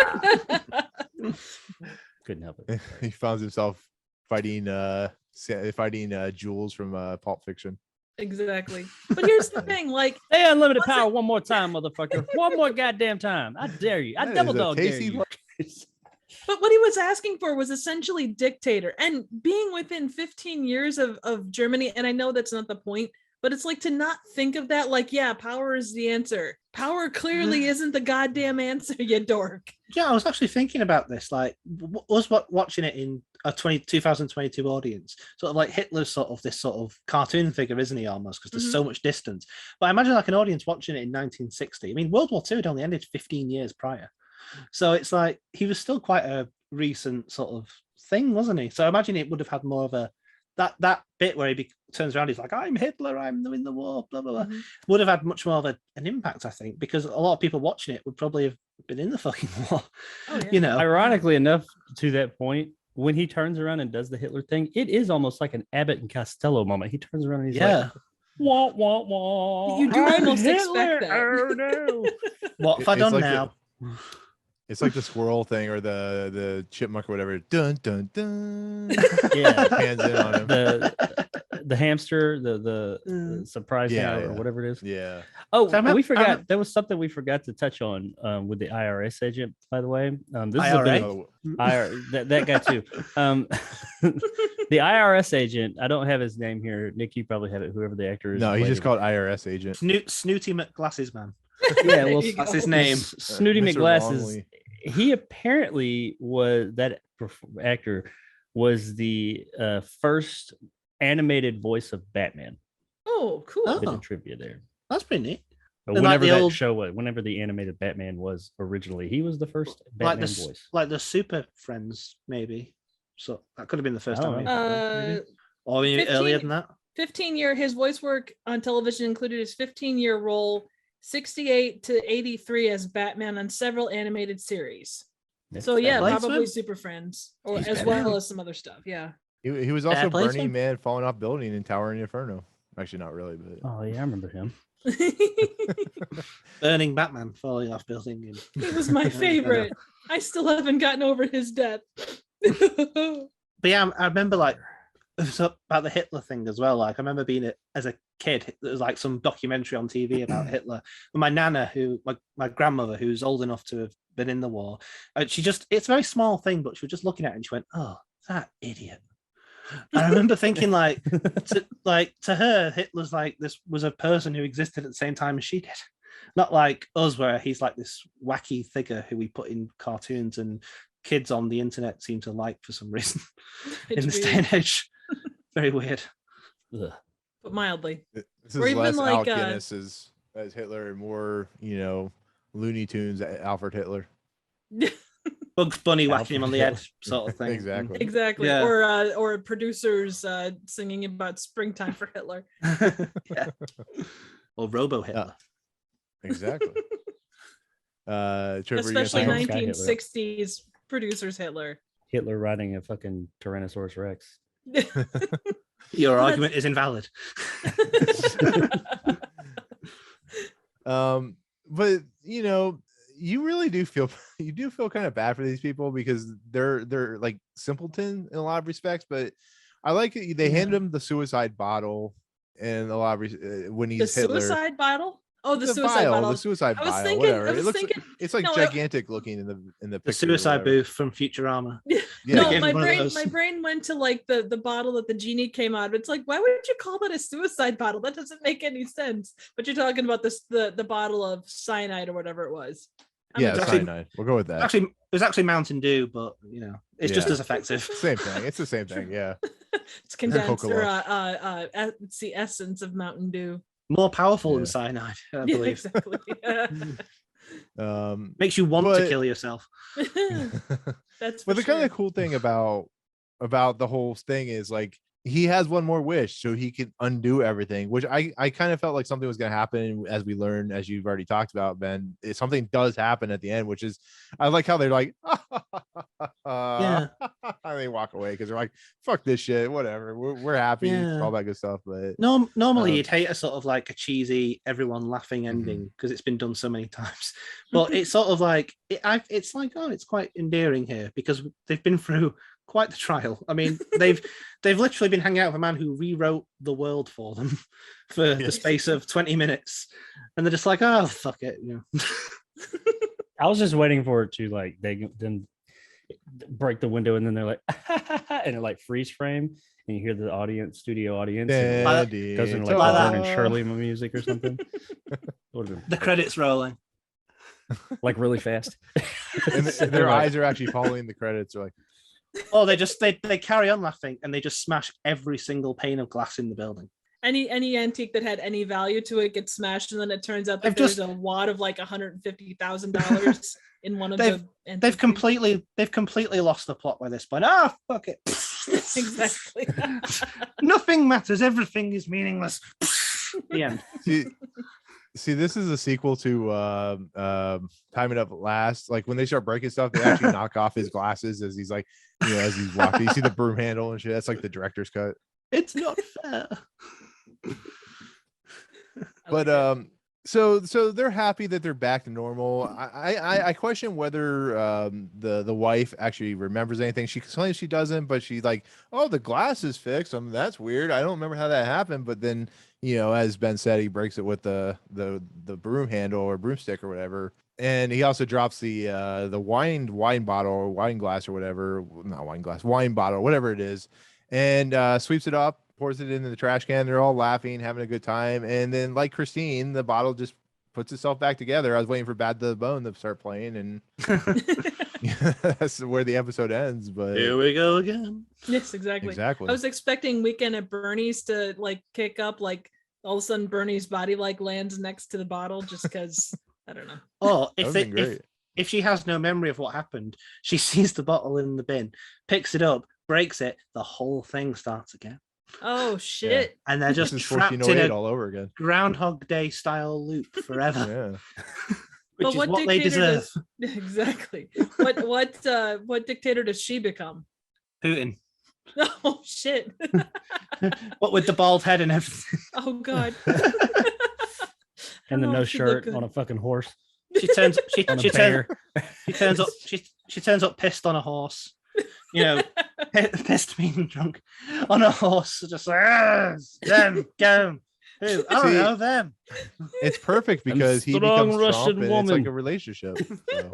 Couldn't help it. he finds himself fighting Jules from Pulp Fiction. Exactly. But here's the thing, like, Hey, unlimited power one more time, motherfucker. One more goddamn time. I dare you. I That double is a dog dare tasty you. but what he was asking for was essentially dictator, and being within 15 years of Germany. And I know that's not the point, but it's like to not think of that like, yeah, power is the answer. Power clearly isn't the goddamn answer, you dork. Yeah, I was actually thinking about this. Like, watching it in a 2022 audience, sort of like Hitler's sort of this sort of cartoon figure, isn't he, almost? Because there's so much distance. But I imagine like an audience watching it in 1960. I mean, World War II had only ended 15 years prior. So it's like he was still quite a recent sort of thing, wasn't he? So I imagine it would have had more of a that bit where he turns around, he's like, I'm Hitler, I'm in the war, blah blah blah, would have had much more of an impact, I think, because a lot of people watching it would probably have been in the fucking war. Oh, yeah. You know, Ironically enough, to that point, when he turns around and does the Hitler thing, it is almost like an Abbott and Costello moment. He turns around and he's like, wah, wah, wah. You do I'm almost Hitler. expect that. Oh, no. what have I It's done like now? It's like the squirrel thing or the chipmunk or whatever. Dun dun dun. Yeah. Hands in on him. The hamster, the surprise Yeah, hammer or yeah. whatever it is. Yeah. Oh, So we forgot. There was something we forgot to touch on with the IRS agent, by the way. This is a IRA? bit Oh, that guy too. The IRS agent. I don't have his name here. Nick, you probably have it. Whoever the actor is. no, who he's played just him. called IRS agent. Snooty McGlasses man. Yeah, well, There you That's go. his name. Snooty Mr. McGlasses. Longley. He apparently was that actor was the first animated voice of Batman. Oh, cool. Oh. Bit of trivia there. That's pretty neat. But And like whenever the that old- show was, whenever the animated Batman was originally, he was the first Batman voice. Like the Super Friends, maybe. So that could have been the first I time. don't we know. had them, maybe. Or maybe 15 earlier than that. 15-year, his voice work on television included his 15-year role, 68 to 83 as Batman on several animated series. So yeah, Fair play to probably him. Super Friends, or He's as Batman. well as some other stuff. Yeah. He was also Fair play to Burning him. Man falling off building in Tower in Inferno. Actually, not really, but Oh yeah, I remember him. Burning Batman falling off building. He was my favorite. I still haven't gotten over his death. But yeah, I remember like so about the Hitler thing as well. Like I remember being as a kid, there was like some documentary on TV about Hitler. And my nana, my grandmother, who's old enough to have been in the war, it's a very small thing, but she was just looking at it and she went, "Oh, that idiot." And I remember thinking to her, Hitler's like this was a person who existed at the same time as she did. Not like us, where he's like this wacky figure who we put in cartoons and kids on the internet seem to like for some reason in this day and age. Very weird. Ugh. But mildly. this Or is even less like, Alec Guinness as Hitler and more, Looney Tunes Alfred Hitler. Bugs Bunny Alfred whacking him on the Hitler. head, sort of thing. Exactly. Exactly. Yeah. Or producers singing about springtime for Hitler. Yeah. Or Robo Hitler. Exactly. Trevor, you gonna Especially say- Sky Hitler. 1960s producers Hitler. Hitler riding a fucking Tyrannosaurus Rex. Your argument is invalid. But you really do feel kind of bad for these people because they're like simpleton in a lot of respects, but I like it. They hand him the suicide bottle and a lot of when The he's Hitler. suicide bottle? Oh, the suicide vial, bottle. the suicide I was vial, thinking- whatever. I was It looks thinking- it's like no, gigantic looking in the The picture or suicide whatever. booth from Futurama. Yeah. No, gave my him one of those. brain went to like the bottle that the genie came out of. It's like, why would you call that a suicide bottle? That doesn't make any sense. But you're talking about the bottle of cyanide or whatever it was. Yeah, It's actually- cyanide. We'll go with that. Actually, it was actually Mountain Dew, but it's just Yeah. as effective. Same thing. It's the same thing. Yeah. It's condensed or Coca-Cola. it's the essence of Mountain Dew. More powerful Yeah. than cyanide, I Yeah, believe. exactly. Makes you want to But- kill yourself. That's But for the kind sure. of cool thing about the whole thing is like he has one more wish so he can undo everything, which I kind of felt like something was going to happen as we learned, as you've already talked about, Ben. Something does happen at the end, which is I like how they're like Yeah. and they walk away because they're like, fuck this shit, whatever, we're happy, Yeah. all that good stuff. But Normally, Um, you'd hate a sort of like a cheesy, everyone laughing ending because it's been done so many times. But it's sort of like it's like, oh, it's quite endearing here because they've been through quite the trial. I mean, they've literally been hanging out with a man who rewrote the world for them for the Yes. space of 20 minutes, and they're just like, oh, fuck it, I was just waiting for it to like they then break the window and then they're like and it like freeze frame and you hear the studio audience and it goes into like Like that. Laverne and Shirley music or something. Would've been The credits rolling. like really fast. and They're their like, eyes are actually following the credits. They're like, Oh, they carry on laughing and they just smash every single pane of glass in the building. Any antique that had any value to it gets smashed, and then it turns out that They've there's just- a wad of like $150,000 in one of the. They've antique completely lost the plot by this point. Ah, fuck it. things. Exactly. Nothing matters. Everything is meaningless. The end. See, this is a sequel to Time It Up at Last. Like when they start breaking stuff, they actually knock off his glasses as he's like, as he's walking. You see the broom handle and shit. That's like the director's cut. It's not fair. But so they're happy that they're back to normal. I question whether the wife actually remembers anything. She claims she doesn't, but she's like, oh, the glass is fixed. That's weird. I don't remember how that happened. But then as Ben said, he breaks it with the broom handle or broomstick or whatever. And he also drops the wine bottle or wine glass or whatever, not wine glass, wine bottle, whatever it is, and sweeps it up, pours it into the trash can. They're all laughing, having a good time. And then, like Christine, the bottle just puts itself back together. I was waiting for Bad to the Bone to start playing, and that's where the episode ends. But here we go again. Yes, exactly. I was expecting Weekend at Bernie's to like kick up, like all of a sudden Bernie's body like lands next to the bottle just because I don't know. Oh, if she has no memory of what happened, she sees the bottle in the bin, picks it up, breaks it, the whole thing starts again. Oh shit! Yeah. And they're just trapped in a all over again, Groundhog Day style loop forever. Yeah. Which is what they deserve. Exactly. What dictator does she become? Putin. Oh shit! What with the bald head and everything? Oh god! And the no shirt on a fucking horse. She turns up pissed on a horse. Pissed, mean, drunk on a horse. Just like them, go. Who? I don't know them. It's perfect because he becomes Russian Trump, and it's like a relationship. So.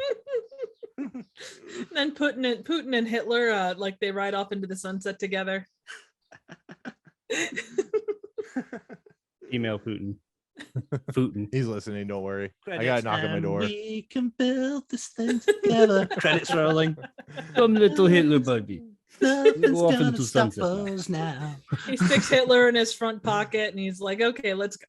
And then Putin and Hitler, like they ride off into the sunset together. Email Putin. Putin. He's listening. Don't worry. I got a knock on my door. We can build this thing together. Credits rolling. Come, little Hitler baby. Nothing's Go off gonna into stop sunset us now. He sticks Hitler in his front pocket, and he's like, "Okay, let's go."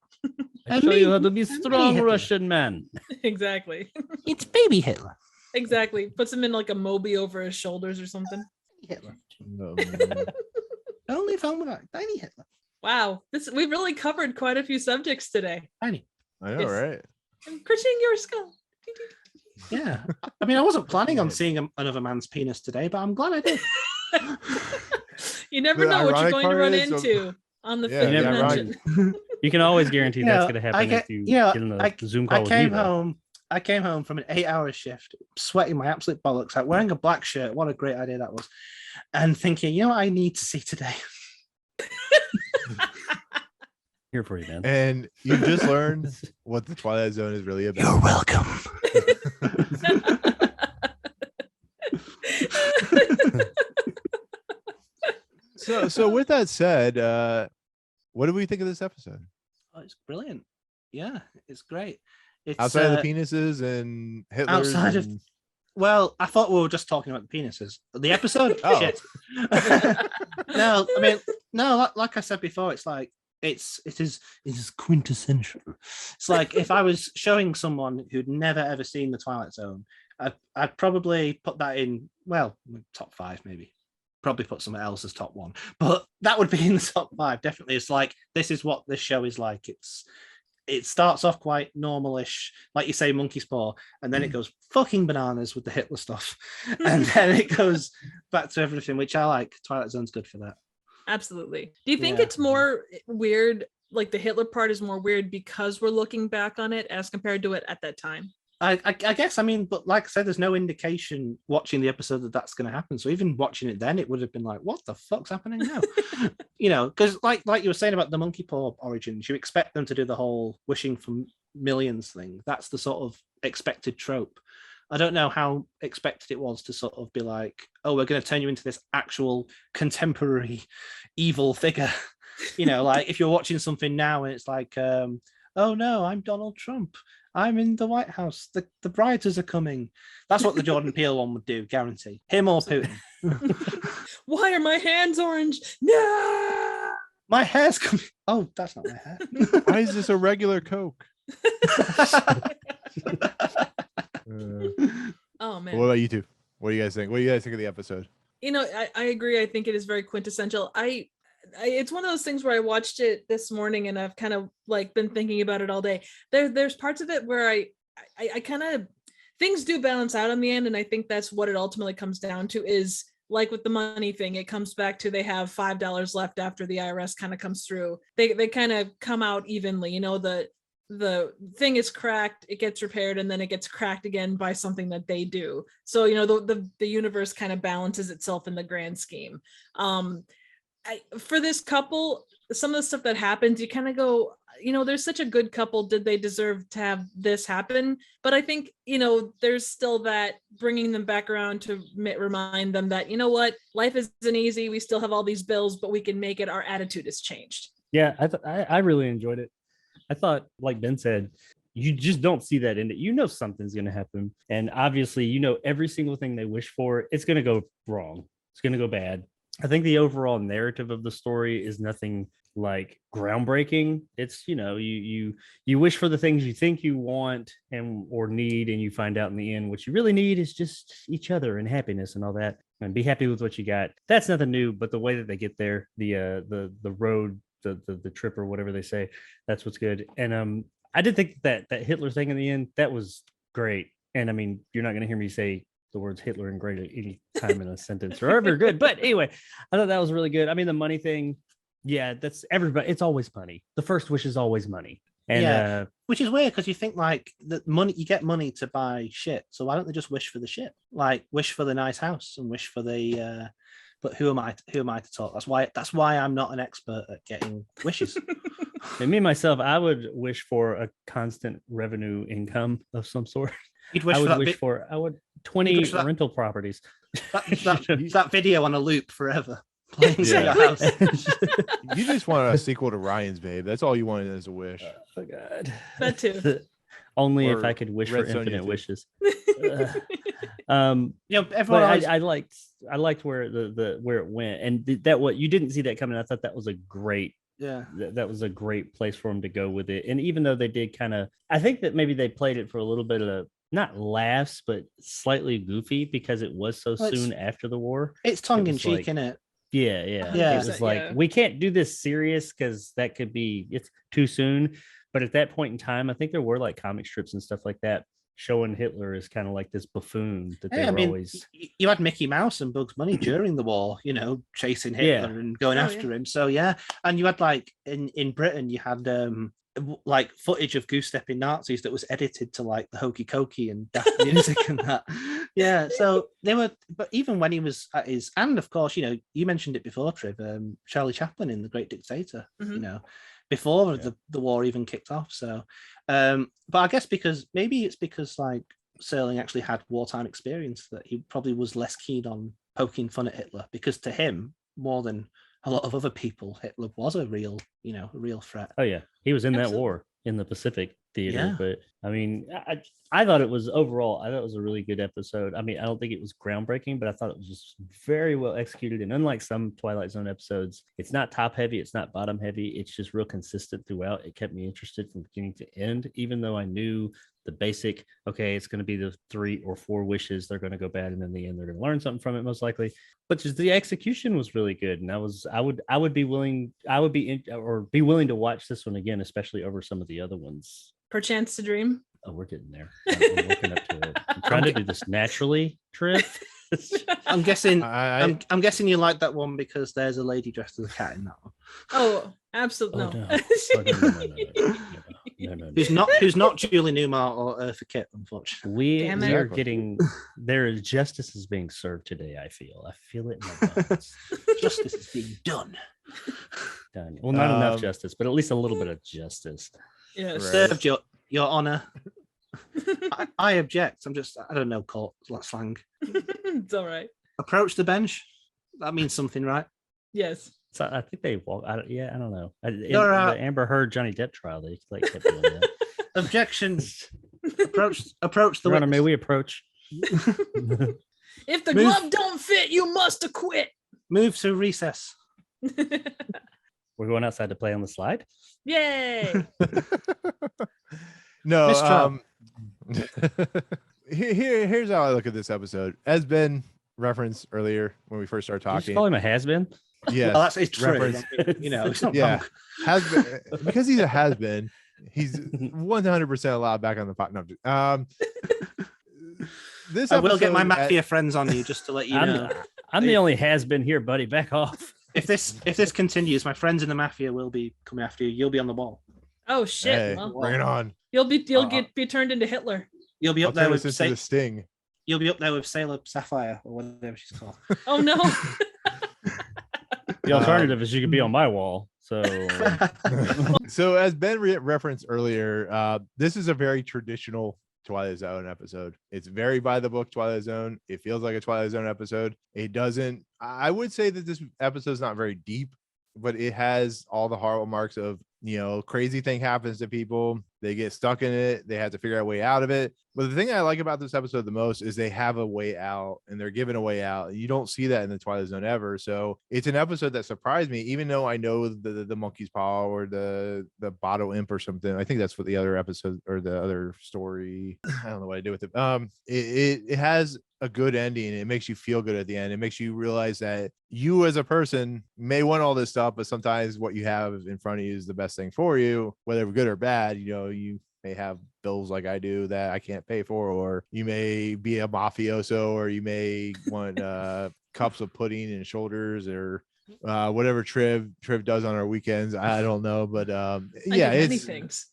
I show you how to be strong Russian man. Exactly. It's baby Hitler. Exactly. Puts him in like a Moby over his shoulders or something. Hitler. No, Only if I'm right. Tiny Hitler. Wow, we really covered quite a few subjects today. Tiny. I know, right? I'm crushing your skull. Yeah. I mean, I wasn't planning on seeing another man's penis today, but I'm glad I did. You never know what you're going to run into on the fifth dimension. You can always guarantee that's going to happen if you get in a Zoom call with me. I came home from an 8-hour shift, sweating my absolute bollocks out, wearing a black shirt. What a great idea that was. And thinking, what I need to see today. Here for you, man. And you just learned what the Twilight Zone is really about. You're welcome. So with that said, what do we think of this episode? Oh, it's brilliant. Yeah, it's great. It's outside of the penises and Hitler's well, I thought we were just talking about the penises. The episode? Oh. Shit. No, I mean, like I said before, it's like it is quintessential. It's like if I was showing someone who'd never ever seen the Twilight Zone, I'd probably put that in, well, top 5 maybe. Probably put someone else as top 1, but that would be in the top 5 definitely. It's like this is what this show is like. It starts off quite normalish, like you say, monkey's paw, and then it goes fucking bananas with the Hitler stuff, and then it goes back to everything, which I like. Twilight Zone's good for that. Absolutely. Do you think it's more weird, like the Hitler part is more weird because we're looking back on it as compared to it at that time? I guess, I mean, but like I said, there's no indication watching the episode that that's going to happen. So even watching it then, it would have been like, what the fuck's happening now? Because like you were saying about the monkey paw origins, you expect them to do the whole wishing for millions thing. That's the sort of expected trope. I don't know how expected it was to sort of be like, oh, we're going to turn you into this actual contemporary evil figure. Like if you're watching something now and it's like, oh no, I'm Donald Trump. I'm in the White House. The rioters are coming. That's what the Jordan Peele one would do, guarantee. Him or Putin. Why are my hands orange? No! My hair's coming. Oh, that's not my hair. Why is this a regular Coke? Oh, man. What about you two? What do you guys think? What do you guys think of the episode? I agree. I think it is very quintessential. it's one of those things where I watched it this morning and I've kind of like been thinking about it all day. There's parts of it where I kind of, things do balance out in the end, and I think that's what it ultimately comes down to. Is like with the money thing, it comes back to they have $5 left after the IRS kind of comes through. They kind of come out evenly. You know, the thing is cracked, it gets repaired, and then it gets cracked again by something that they do. So, you know, the universe kind of balances itself in the grand scheme. For this couple, some of the stuff that happens, you kind of go, you know, there's such a good couple. Did they deserve to have this happen? But I think, you know, there's still that bringing them back around to remind them that, you know what, life isn't easy. We still have all these bills, but we can make it. Our attitude has changed. Yeah, I really enjoyed it. I thought, like Ben said, you just don't see that in it. You know something's going to happen. And obviously, you know, every single thing they wish for, it's going to go wrong. It's going to go bad. I think the overall narrative of the story is nothing like groundbreaking. It's, you know, you wish for the things you think you want and or need, and you find out in the end what you really need is just each other and happiness and all that, and be happy with what you got. That's nothing new, but the way that they get there, the road, the trip or whatever they say, that's what's good. And I did think that Hitler thing in the end, that was great. And I mean, you're not going to hear me say the words Hitler and great at any time in a sentence or ever good. But anyway, I thought that was really good. I mean, the money thing, yeah, that's everybody. It's always money. The first wish is always money. And yeah, which is weird because you think like the money, you get money to buy shit. So why don't they just wish for the shit? Like wish for the nice house and wish for the but who am I to talk? That's why I'm not an expert at getting wishes. And me myself, I would wish for a constant revenue income of some sort. You'd wish I would 20 rental properties. That video on a loop forever. Playing your house. You just want a sequel to Ryan's Babe. That's all you wanted as a wish. Oh God. That too. Only Or if I could wish Red for Sonja infinite too. wishes. You know, everyone always... I liked where where it went, and that what you didn't see that coming. I thought that was a great. Yeah, that was a great place for him to go with it. And even though they did kind of, I think that maybe they played it for a little bit of not laughs, but slightly goofy because it was so soon after the war. It's tongue in cheek, isn't it? Yeah. It was like, we can't do this serious because that could be, it's too soon. But at that point in time, I think there were like comic strips and stuff like that showing Hitler as kind of like this buffoon that they were always. You had Mickey Mouse and Bugs Bunny during the war, you know, chasing Hitler and going after him. So yeah, and you had like in Britain, you had like footage of goose stepping Nazis that was edited to like the hokey cokey and daft music and that. Yeah, so they were, but even when he was at his, and of course, you know, you mentioned it before, Triv, Charlie Chaplin in The Great Dictator, you know, before the war even kicked off. So, but I guess maybe it's because like Serling actually had wartime experience that he probably was less keen on poking fun at Hitler, because to him, more than a lot of other people, Hitler was a real threat. Oh yeah, he was in that war in the Pacific Theater. Yeah. But I mean, I thought it was overall, I thought it was a really good episode. I mean, I don't think it was groundbreaking, but I thought it was just very well executed. And unlike some Twilight Zone episodes, it's not top heavy, it's not bottom heavy. It's just real consistent throughout. It kept me interested from beginning to end, even though I knew the basic, okay, it's going to be the 3 or 4 wishes. They're going to go bad, and in the end, they're going to learn something from it, most likely. But just the execution was really good, and I would be willing to watch this one again, especially over some of the other ones. Perchance to dream. Oh, we're getting there. I'm working up to it. I'm trying to do this naturally, Triff. I'm guessing. I'm guessing you like that one because there's a lady dressed as a cat in that one. Oh, absolutely. No. Who's not Julie Newmar or Eartha Kitt, unfortunately. We are getting there. Is justice is being served today. I feel it in my bones. Justice is being done. Well, not enough justice, but at least a little bit of justice. Yeah, right. Served your honor. I object. I don't know court slang. It's all right. Approach the bench. That means something, right? Yes. So I think they walk. I don't know. In the Amber Heard Johnny Depp trial, they like kept doing that. Objections. Approach the Your Honor, may we approach? If the glove don't fit, you must acquit. Move to recess. We're going outside to play on the slide. Yay! No. Here's how I look at this episode. As Ben referenced earlier when we first started talking. Did you just call him a has-been? Yes, Well, it's true. reference. You know, it's not Yeah. wrong. Has been, because he's a has been. He's 100% allowed back on the pot. No, this I will get my episode mafia friends on you just to let you know. I'm the only has been here, buddy. Back off. If this continues, my friends in the mafia will be coming after you. You'll be on the wall. Oh shit! Hey, Well, bring it on. you'll be turned into Hitler. You'll be I'll up there turn with this into the Sting. You'll be up there with Sailor Sapphire or whatever she's called. Oh no! The alternative is you could be on my wall. So So as Ben referenced earlier, this is a very traditional Twilight Zone episode. It's very by the book Twilight Zone. It feels like a Twilight Zone episode. It doesn't. I would say that this episode is not very deep, but it has all the horrible marks of, you know, crazy thing happens to people. They get stuck in it. They have to figure out a way out of it. But the thing I like about this episode the most is they have a way out and they're given a way out. You don't see that in the Twilight Zone ever. So it's an episode that surprised me, even though I know the monkey's paw or the bottle imp or something. I think that's what the other episode or the other story. I don't know what I did with it. It has a good ending. It makes you feel good at the end. It makes you realize that you as a person may want all this stuff, but sometimes what you have in front of you is the best thing for you, whether good or bad. You know, you may have bills like I do that I can't pay for, or you may be a mafioso, or you may want cups of pudding and shoulders, or whatever Triv does on our weekends. I don't know, but yeah, many it's things.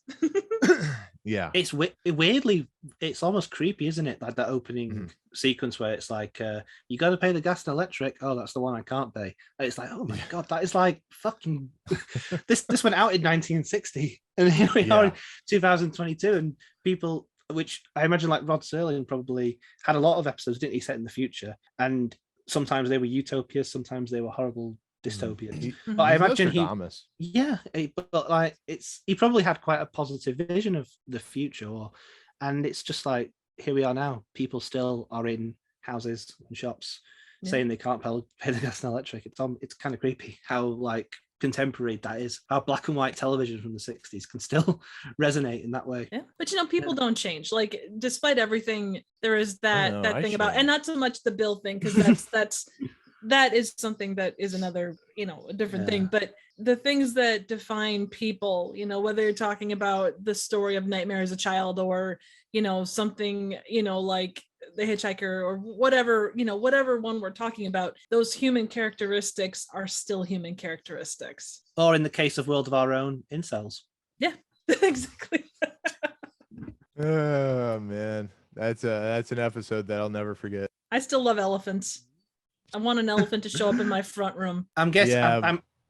yeah, It's weirdly, it's almost creepy, isn't it? Like that opening sequence where it's like, you got to pay the gas and electric. Oh, that's the one I can't pay. And it's like, oh my god, that is like fucking. This went out in 1960, and here we are in 2022, and people, which I imagine like Rod Serling probably had a lot of episodes, didn't he, set in the future, and sometimes they were utopias, sometimes they were horrible dystopias. But I imagine but like he probably had quite a positive vision of the future, and it's just like here we are now. People still are in houses and shops saying they can't pay the gas and electric. It's kind of creepy how like contemporary that is, how black and white television from the 60s can still resonate in that way. Yeah, but you know, people don't change. Like, despite everything, there is that thing about, and not so much the bill thing, because that is something that is another, you know, a different thing. But the things that define people, you know, whether you're talking about the story of Nightmare as a Child, or, you know, something, you know, like The Hitchhiker, or whatever, you know, whatever one we're talking about, those human characteristics are still human characteristics. Or in the case of World of Our Own, incels. Yeah, exactly. Oh man, that's an episode that I'll never forget. I still love elephants. I want an elephant to show up in my front room. I'm guessing.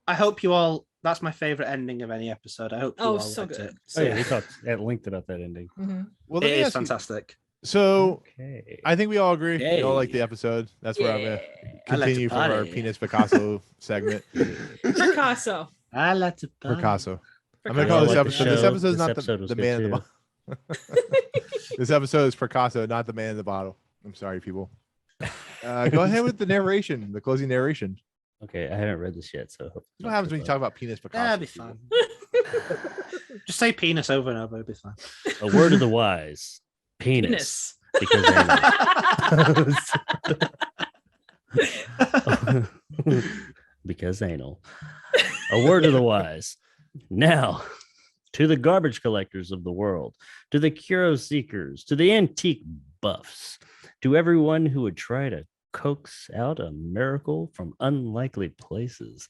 I hope you all. That's my favorite ending of any episode. I hope you all so liked good. it. oh yeah, we talked at length about that ending. Mm-hmm. Well, It is fantastic. So Okay. I think we all agree. We all Yay. like the episode. That's where I'm gonna I like to continue for our party. Penis Picasso segment. Picasso. I like to Picasso. I'm I gonna call this like the episode. This show. episode is This not episode was the good man in the too. bottle. This episode is Picasso, not the man in the bottle. I'm sorry, people. Go ahead with the narration, the closing narration. Okay, I haven't read this yet, so What happens when you talk about Penis Picasso? That'd be people? fun. Just say penis over and over. It'll be fine. A word of the wise, penis, because anal. Because anal. A word of the wise. Now, to the garbage collectors of the world, to the curio seekers, to the antique buffs, to everyone who would try to coax out a miracle from unlikely places,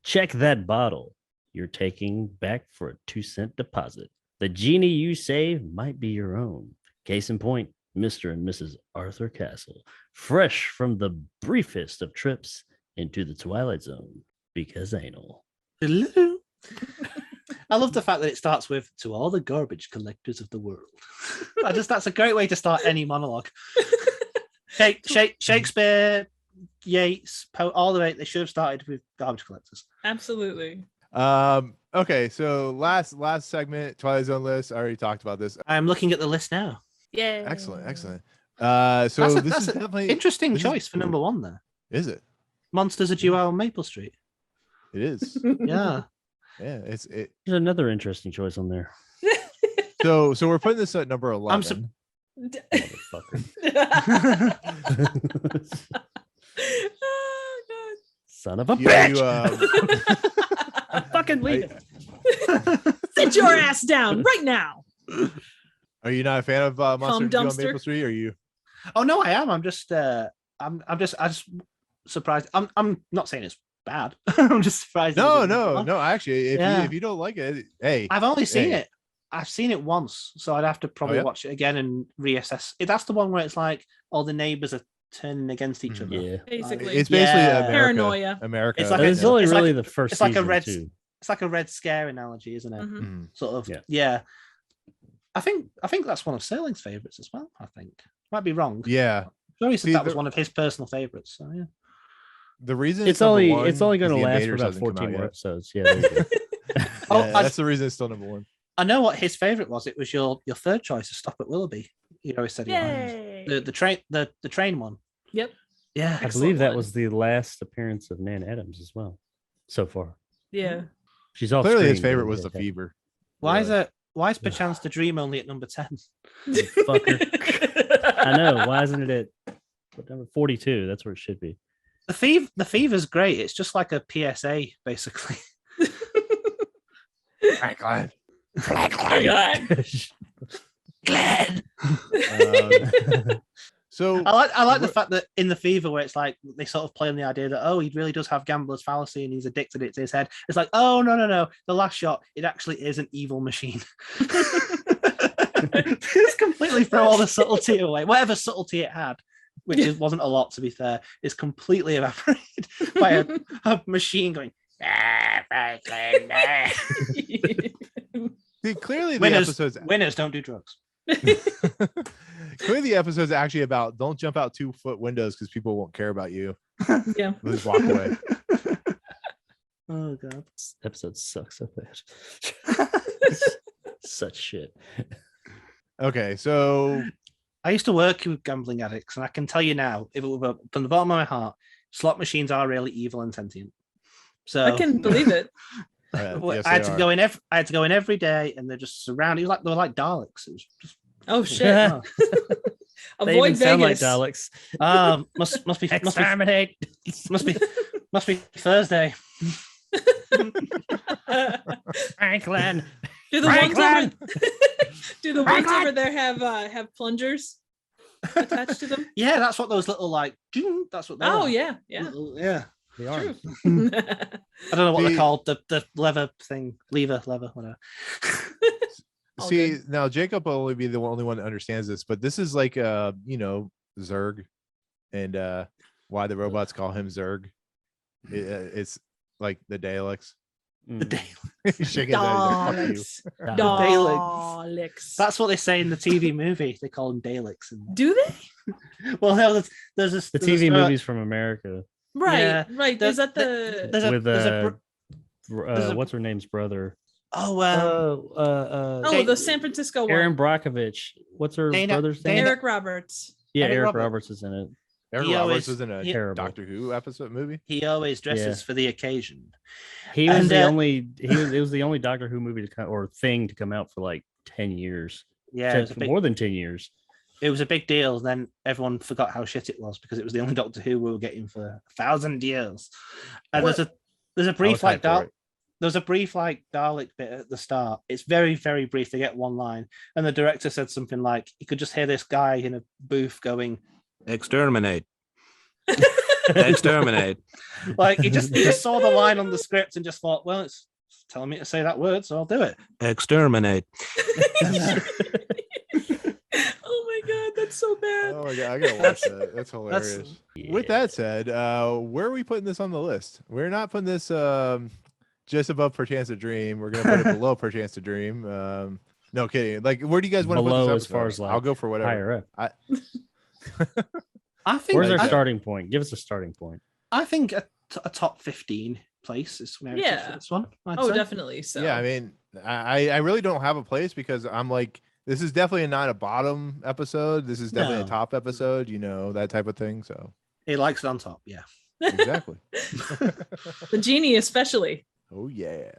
check that bottle you're taking back for a 2-cent deposit. The genie you save might be your own. Case in point, Mr. and Mrs. Arthur Castle, fresh from the briefest of trips into the Twilight Zone, because anal. Hello. I love the fact that it starts with "to all the garbage collectors of the world." That's a great way to start any monologue. Shakespeare, Yeats, all the way. They should have started with garbage collectors. Absolutely. Okay, so last segment, Twilight Zone list. I already talked about this. I'm looking at the list now. Yeah. Excellent. So That's this is an definitely interesting this is- choice for number one. There, Is it? Monsters, a Duo on Maple Street. It is. Yeah. Yeah, it's it. There's another interesting choice on there. So we're putting this at number 11. Motherfucker. Oh, God. Son of a You, bitch. I'm fucking leaving. Sit your ass down right now. Are you not a fan of Monster Review on dumpster. Maple Street? Are you? Oh no, I am. I'm just surprised. I'm not saying it's bad. I'm just surprised. No. Actually, Yeah. if you don't like it, hey, I've only seen Hey. it. I've seen it once, so I'd have to probably yeah? watch it again and reassess. That's the one where it's like all the neighbors are turning against each other. Yeah. Basically, it's basically Yeah. America. Paranoia. America. It's like It's a- only it's really like- the first it's like a season red- too. It's like a Red Scare analogy, isn't it? Mhm. Mhm. Sort of. Yeah. Yeah. I think that's one of Serling's favorites as well. I think might be wrong. Yeah. Sure, he said See, that was the- one of his personal favorites. So yeah. The reason It's number only one it's only is going to The last for Invaders about hasn't come 14 out more yet. episodes. Yeah, there you go. Oh, Yeah, that's the reason it's still number one. I know what his favorite was. It was your third choice to Stop at Willoughby. You always said it was. Yay. the train one. Yep. Yeah. I Excellent believe that one. was the last appearance of Nan Adams as well, so far. Yeah. She's off. Clearly, his screen, favorite but was The okay. Fever. Why Really. Why is Perchance to Dream only at number 10? Fucker. I know. Why isn't it at what number 42? That's where it should be. The Fever's great. It's just like a PSA, basically. Glad. Glenn. So I like the fact that in The Fever, where it's like they sort of play on the idea that he really does have gambler's fallacy and he's addicted it to his head. It's like, oh no, the last shot, it actually is an evil machine. Just completely throw all the subtlety away. Whatever subtlety it had, which wasn't a lot to be fair, is completely evaporated by a machine going. see, clearly the Winners, episode's winners don't do drugs. clearly the episode's actually about don't jump out 2-foot windows because people won't care about you. Yeah. Just walk away. Oh god. This episode sucks so bad. Such shit. Okay, so I used to work with gambling addicts, and I can tell you now, if it were from the bottom of my heart, slot machines are really evil and sentient. So I can believe it. yes, I had they to are. go in every day, and they're just surrounded. They were like Daleks. It was just Oh shit. oh, They Avoid even sound like Vegas. Daleks. must be Thursday. Franklin. Do the ones Franklin! do the ones over there have plungers attached to them? Yeah, that's what those little like. That's what. They Oh are. yeah. Yeah. They are. True. I don't know what See- they're called. The lever thing, lever, whatever. All see good. now Jacob will only be the only one that understands this, but this is like Zerg and why the robots call him Zerg. It's like the Daleks. Mm. He's shaking his head, he's like, "Fuck you." Daleks. Daleks. Daleks. That's what they say in the TV movie. They call them Daleks. Do they? Well, no, there's this. The there's TV a- movies from America Right. Yeah. Right. There's- Is that the? There's a, with there's a there's a- what's her name's brother? oh, Oh, the San Francisco one. Aaron Brockovich. What's her Dana- brother's Dana- name? Eric Roberts. Yeah, Eric Eric Roberts. Roberts is in it. Aaron He Roberts always- was in a he- Terrible. Doctor Who episode movie. he always dresses Yeah. for the occasion. He was And, the only. It was the only Doctor Who movie to come or thing to come out for like 10 years. Yeah, More than 10 years. it was a big deal. Then everyone forgot how shit it was because it was the only Doctor Who we were getting for 1,000 years. And What? there's a brief hyped for it. there's a brief like Dalek bit at the start. It's very, very brief. They get one line, and the director said something like, "You could just hear this guy in a booth going, exterminate, exterminate." Like he just saw the line on the script and just thought, well, it's telling me to say that word, so I'll do it. Exterminate. Oh my god, that's so bad. Oh my god, I gotta watch that. That's hilarious. With Yeah. that said, where are we putting this on the list? We're not putting this just above Perchance to Dream. We're gonna put it below Perchance to Dream. No kidding. Like, where do you guys want to put Below this as far episode? as, like, I'll go for whatever. higher up. I think Where's our I, starting point? Give us a starting point. I think a top 15 place is where Yeah. for this one. I'd Oh, say. definitely. So Yeah, I mean, I really don't have a place because I'm like, this is definitely not a bottom episode. This is definitely a No. top episode. You know, that type of thing. So He likes it on top, yeah. exactly. the genie, especially. Oh yeah.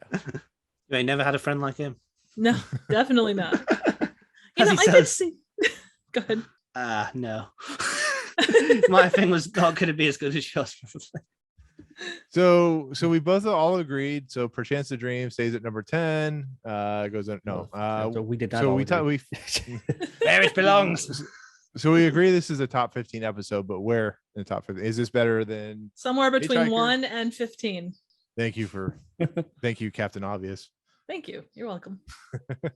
You ain't never had a friend like him. No, definitely not. You As know, he I could says. see. Go ahead. No. My thing was not going to be as good as yours. Probably. So we both all agreed. So Perchance the Dream stays at number 10. Goes on. No. So we did not. So all we thought agree. we. Where it belongs. So we agree this is a top 15 episode, but where in the top 15? Is this better than? Somewhere between Hitchhiker? 1 and 15. Thank you, Captain Obvious. Thank you. You're welcome. What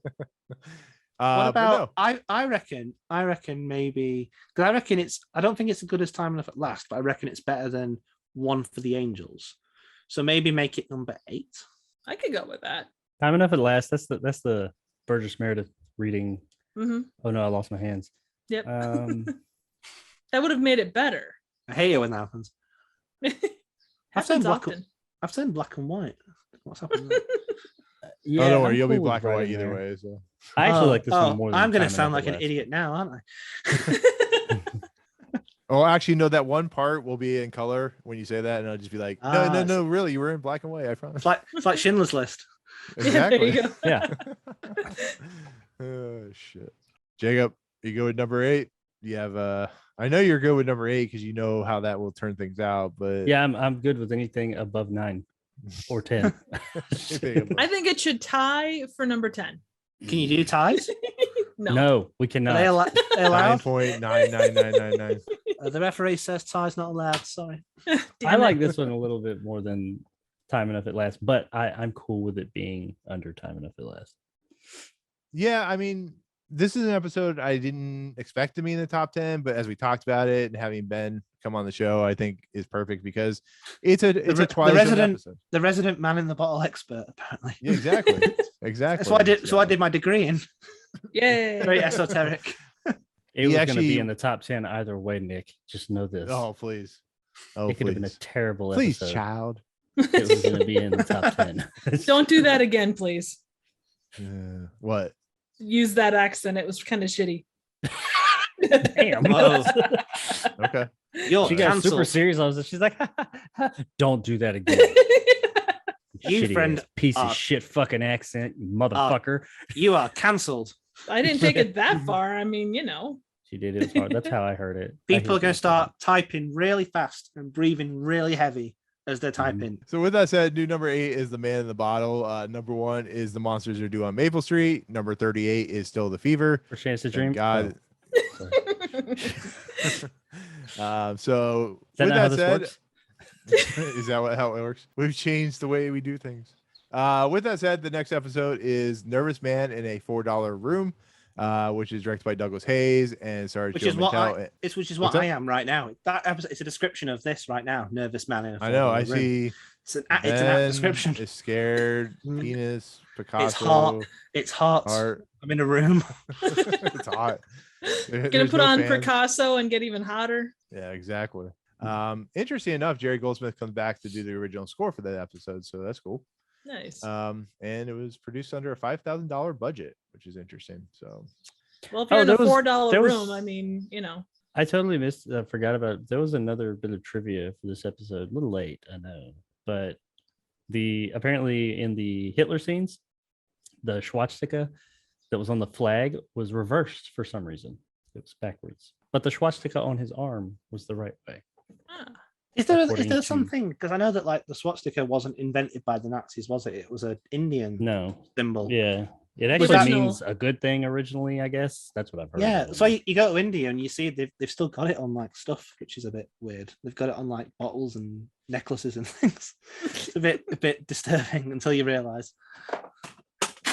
But about no. I reckon maybe, because I reckon I don't think it's as good as Time Enough at Last, but I reckon it's better than One for the Angels. So maybe make it number 8. I could go with that. Time Enough at Last. That's the Burgess Meredith reading. Mm-hmm. Oh no, I lost my hands. Yep. Um, That would have made it better. I hate it when that happens. Happens black- often. I've seen Black and White. What's happening there? yeah, Oh, don't I'm worry, you'll be cool with black and white writing either there. way. So I actually like this one more. Than I'm going to Time sound Enough like at an Last. idiot now, aren't I? oh, actually, no, that one part will be in color when you say that, and I'll just be like, no, really, you were in black and white. I promise. It's like Schindler's List. Yeah, there you go. Yeah. Oh shit, Jacob, you go with number 8. You have I know you're good with number 8 because you know how that will turn things out, but Yeah, I'm good with anything above 9 or 10. I think it should tie for number 10. Can you do ties? No. No, we Are cannot. they allowed? 9.99999. The referee says ties not allowed. Sorry. I Damn like it. this one a little bit more than Time Enough at Last, but I'm cool with it being under Time Enough at Last. Yeah, I mean, this is an episode I didn't expect to be in the top 10, but as we talked about it and having Ben come on the show, I think is perfect because it's a Twilight Zone episode. The resident man in the bottle expert, apparently. Yeah, exactly. Exactly. That's what I did my degree in. Yay. Very esoteric. It was going to actually- be in the top 10 either way, Nick. Just know this. Oh, please. Oh, it could have been a please. terrible Please, episode. child. It was going to be in the top 10. Don't do that again, please. What? Use that accent. It was kind of shitty. Damn. Whoa. Okay. You're She got cancelled. super serious. She's like, don't do that again. You Shitty friend ass piece are- of shit fucking accent, you motherfucker. You are cancelled. I didn't take it that far. I mean, She did it. Hard. That's how I heard it. People are going to start typing really fast and breathing really heavy as they're typing. So with that said, new number 8 is The Man in the Bottle. Number 1 is The Monsters Are Due on Maple Street. Number 38 is Still the Fever. For Chance to Thank Dream. God. Oh, So is that with not how that this said, works? is that how it works? We've changed the way we do things. With that said, the next episode is Nervous Man in a $4 Room, which is directed by Douglas Hayes and stars Which Joe is what Mantel. which is What's what that? I am right now. That episode, it's a description of this right now. Nervous man in a I know. I room. see. It's an apt Ben description. is scared. Mm. Penis. Picasso. hot. It's hot. Heart. I'm in a room. It's hot. Gonna put on Picasso and get even hotter. Yeah, exactly. Interesting enough, Jerry Goldsmith comes back to do the original score for that episode, so that's cool. Nice. And it was produced under a $5,000 budget, which is interesting. So Well, if you're in a there was- $4 there was- room, I mean, I totally forgot about. There was another bit of trivia for this episode. A little late, I know, but apparently in the Hitler scenes, the swastika that was on the flag was reversed for some reason. It was backwards, but the swastika on his arm was the right way. ah, Is there According to- something? Because I know that like the swastika wasn't invented by the Nazis, was it? It was an Indian No, symbol. yeah, it Was actually that- means a good thing originally. I guess that's what I've heard. Yeah, so you go to India and you see they've still got it on like stuff, which is a bit weird. They've got it on like bottles and necklaces and things. It's a bit disturbing until you realize.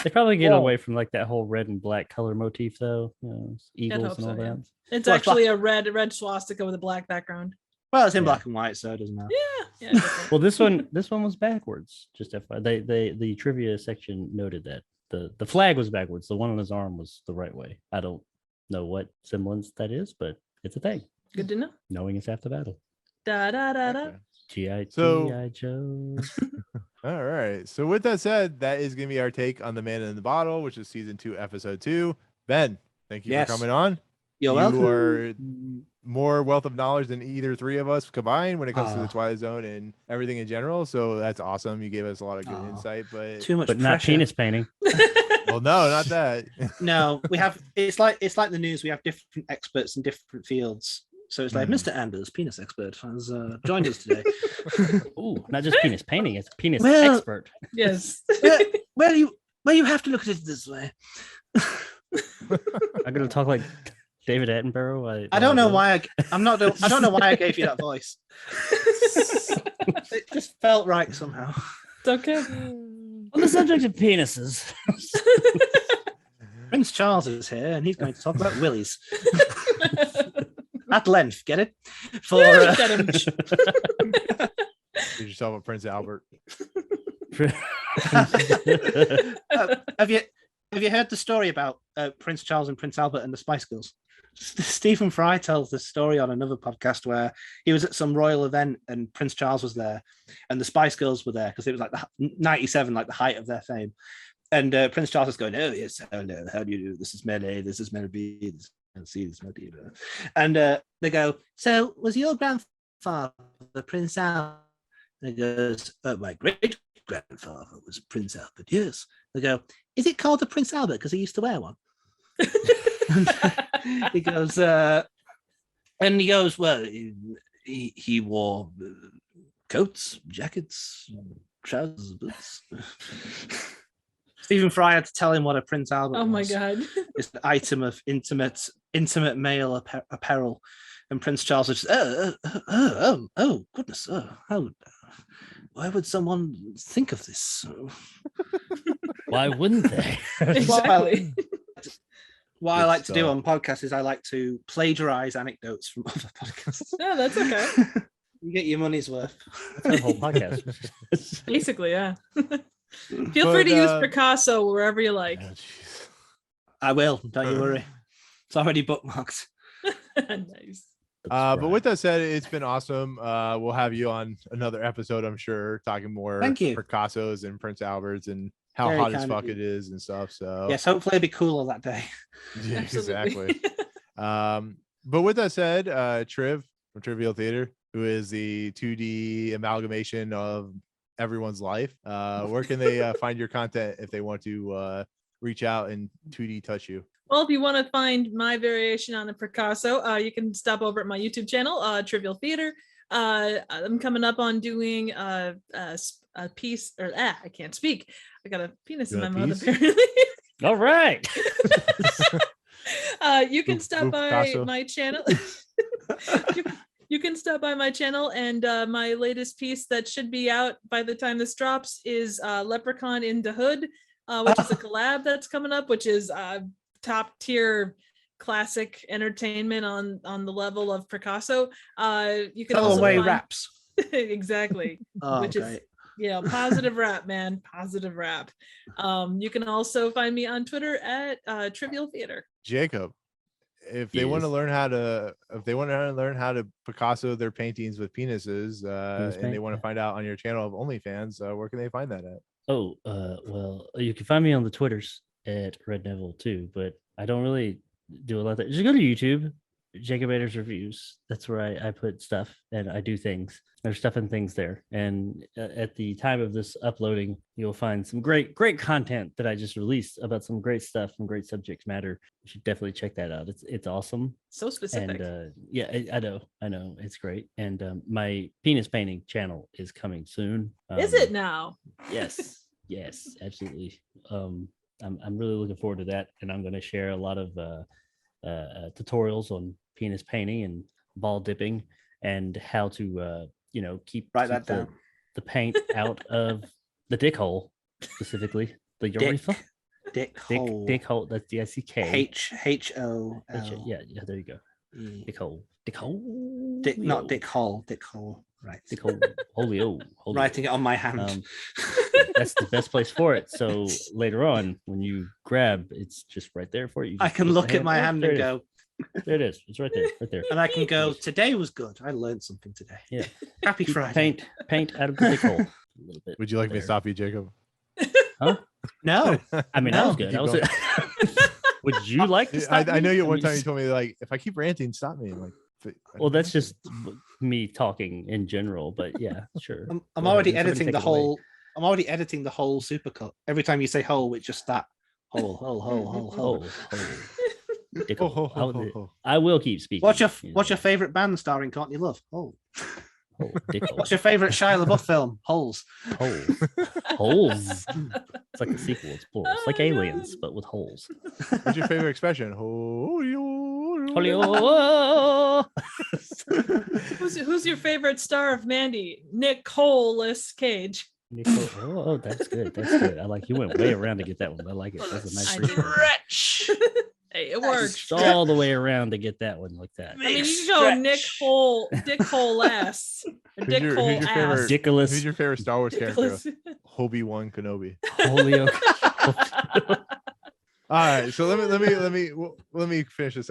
They probably get Whoa. away from like that whole red and black color motif, though. You know, eagles hope and all so, yeah. that. it's Well, actually a red swastika with a black background. Well, it's in Yeah. black and white, so it doesn't matter. Yeah. Different. Well, this one was backwards. Just FYI, the trivia section noted that the flag was backwards. The one on his arm was the right way. I don't know what semblance that is, but it's a thing. Good to know. Knowing is half the battle. Da da da da. G.I. So- G.I. Joe. all right. So with that said, that is gonna be our take on The Man in the Bottle, which is season 2, episode 2. Ben, thank you Yes. for coming on. You're You welcome. are more wealth of knowledge than either three of us combined when it comes to the Ah. Twilight Zone and everything in general. So that's awesome. You gave us a lot of good Ah. insight, but Too much But not pressure. penis painting. well, no, not that. No, we have. It's like the news. We have different experts in different fields So it's like Mr. Anders, penis expert, has joined us today. Ooh, not just penis painting, it's penis Well- expert. Yes. well, you have to look at it this way. I'm gonna talk like David Attenborough. I don't know why I don't know why I gave you that voice. It just felt right somehow. It's okay. On the subject of penises. Prince Charles is here, and he's going to talk about willies at length. Get it? For Get him. Did yourself a Prince Albert? have you heard the story about Prince Charles and Prince Albert and the Spice Girls? Stephen Fry tells this story on another podcast where he was at some royal event and Prince Charles was there and the Spice Girls were there because it was like the 97, like the height of their fame. And Prince Charles is going, oh yes, hello, how do you do? This is Melly, this is Melody, this is Melody. And they go, so was your grandfather Prince Albert? And he goes, my great grandfather was Prince Albert. Yes. They go, is it called the Prince Albert because he used to wear one? He goes, well, he wore coats, jackets, trousers, boots. Stephen Fry had to tell him what a Prince Albert was. Oh my God. It's an item of intimate male apparel. And Prince Charles was just, oh, goodness, why would someone think of this? Why wouldn't they? Exactly. What I Good like to do stuff. on podcasts is I like to plagiarize anecdotes from other podcasts. No, that's okay. You get your money's worth. That's our whole podcast. Basically, yeah. Feel free to use Picasso wherever you like. Oh, jeez. I will, don't you worry. It's already bookmarked. Nice. But with that said, it's been awesome. We'll have you on another episode, I'm sure, talking more Thank you. Picassos and Prince Alberts and how Very hot as kind of fuck you. it is and stuff. So Yes, hopefully it'll be cooler that day. yeah, Absolutely. exactly. But with that said, Triv from Trivial Theater, who is the 2D amalgamation of everyone's life, where can they find your content if they want to reach out and 2D touch you? Well, if you want to find my variation on a Picasso, you can stop over at my YouTube channel, Trivial Theater. I'm coming up on doing a piece, or I can't speak. I got a penis in my mouth piece? apparently. All right. You can stop Ooh, by Picasso. my channel. You can stop by my channel, and my latest piece that should be out by the time this drops is Leprechaun in the Hood, which is a collab that's coming up, which is top tier classic entertainment on the level of Picasso. You can also Away find... raps. Exactly. Oh, Which is great. positive rap, man. Positive rap. You can also find me on Twitter at Trivial Theater. Jacob, if they want to Yes. learn how to Picasso their paintings with penises, and they want to find out on your channel of OnlyFans, where can they find that at? Oh, well, you can find me on the Twitters at Red Neville too, but I don't really do a lot of that. Just go to YouTube, Jacob Aders Reviews. That's where I put stuff and I do things. There's stuff and things there. And at the time of this uploading, you'll find some great content that I just released about some great stuff, some great subject matter. You should definitely check that out. It's awesome. So specific. And yeah, I know it's great. And my penis painting channel is coming soon. Is it now? Yes, absolutely. I'm really looking forward to that, and I'm going to share a lot of tutorials on penis painting and ball dipping and how to keep Write that down. the paint out of the dick hole, specifically the urethra. Dick hole. Dick hole. That's DICK. HHO. Yeah, there you go. Dick hole. Not Dick Hole. Dick Hole. Right. Dick hole. Holy. Writing it on my hand. That's the best place for it. So later on, when you grab, it's just right there for you. I Just can put the look at my oh, hand there and it is. go, There it is. It's right there. and I can go, today was good. I learned something today. Yeah. Happy Keep Friday. paint out of the dick hole. A little bit. Would you like me to there. stop you, Jacob? Huh? No. I mean, No. that was good. Keep That was it. Would you like to stop I know me? you one mean, time you told me, like, if I keep ranting, stop me. I'm like, Well, that's just me talking in general, but yeah, sure. I'm Go already ahead. Somebody editing take the it away. whole. I'm already editing the whole supercut. Every time you say hole, it's just that hole. Oh. Dickhole. I will keep speaking. What's your favorite band starring Courtney Love? Oh. Dickhole. What's your favorite Shia LaBeouf film? Holes. Holes. It's like a sequel. It's plural. It's like Aliens, but with holes. What's your favorite expression? Who's your favorite star of Mandy? Nicolas Cage. Oh, that's good. That's good. I like you went way around to get that one. I like it. That's a nice Stretch. Hey, it works. all the way around to get that one like that. I mean, you can go Dick Hole ass. Or Dick Hole ass. Ridiculous. Who's your favorite Star Wars Ridiculous. character? Obi-Wan Kenobi. Holy All right, so let me finish this.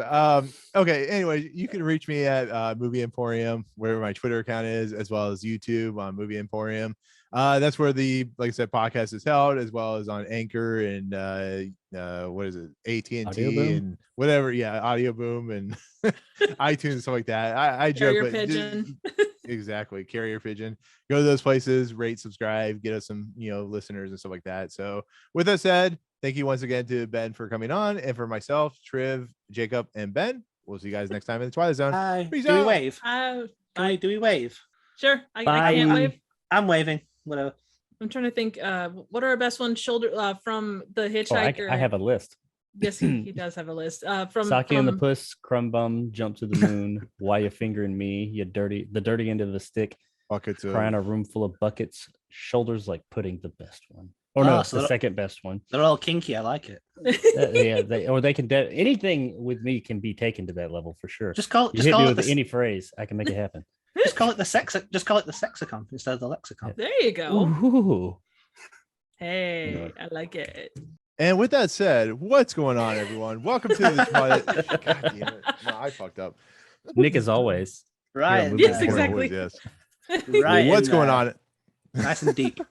Okay. Anyway, you can reach me at Movie Emporium, wherever my Twitter account is, as well as YouTube on Movie Emporium. That's where like I said, podcast is held, as well as on Anchor and what is it, AT&T and whatever. Yeah, Audio Boom and iTunes and stuff like that. I joke, Carrier but Pigeon. Exactly, Carrier Pigeon. Go to those places, rate, subscribe, get us some listeners and stuff like that. So with that said, thank you once again to Ben for coming on, and for myself, Triv, Jacob, and Ben. We'll see you guys next time in the Twilight Zone. Hi. Peace Do we out. wave? Do we wave? Sure. I can't wave. I'm waving. Whatever. I'm trying to think. What are our best ones? Shoulder from the Hitchhiker. I have a list. Yes, he does have a list. From Saki and the Puss, Crumb Bum, Jump to the Moon, Why You Fingering Me, the dirty end of the stick, Buckets of... Crying a Room Full of Buckets, Shoulders Like Pudding, the best one. Or no, so the second best one. They're all kinky. I like it. They can anything with me can be taken to that level for sure. Just call hit me it with any phrase, I can make it happen. Just call it the sexicon instead of the lexicon. There you go. Ooh. Hey, I like it. And with that said, what's going on, everyone? Welcome to the Twilight. God damn it. No, I fucked up. Nick, as always. Right. Yes, exactly. Yes. Right. What's going on? Nice and deep.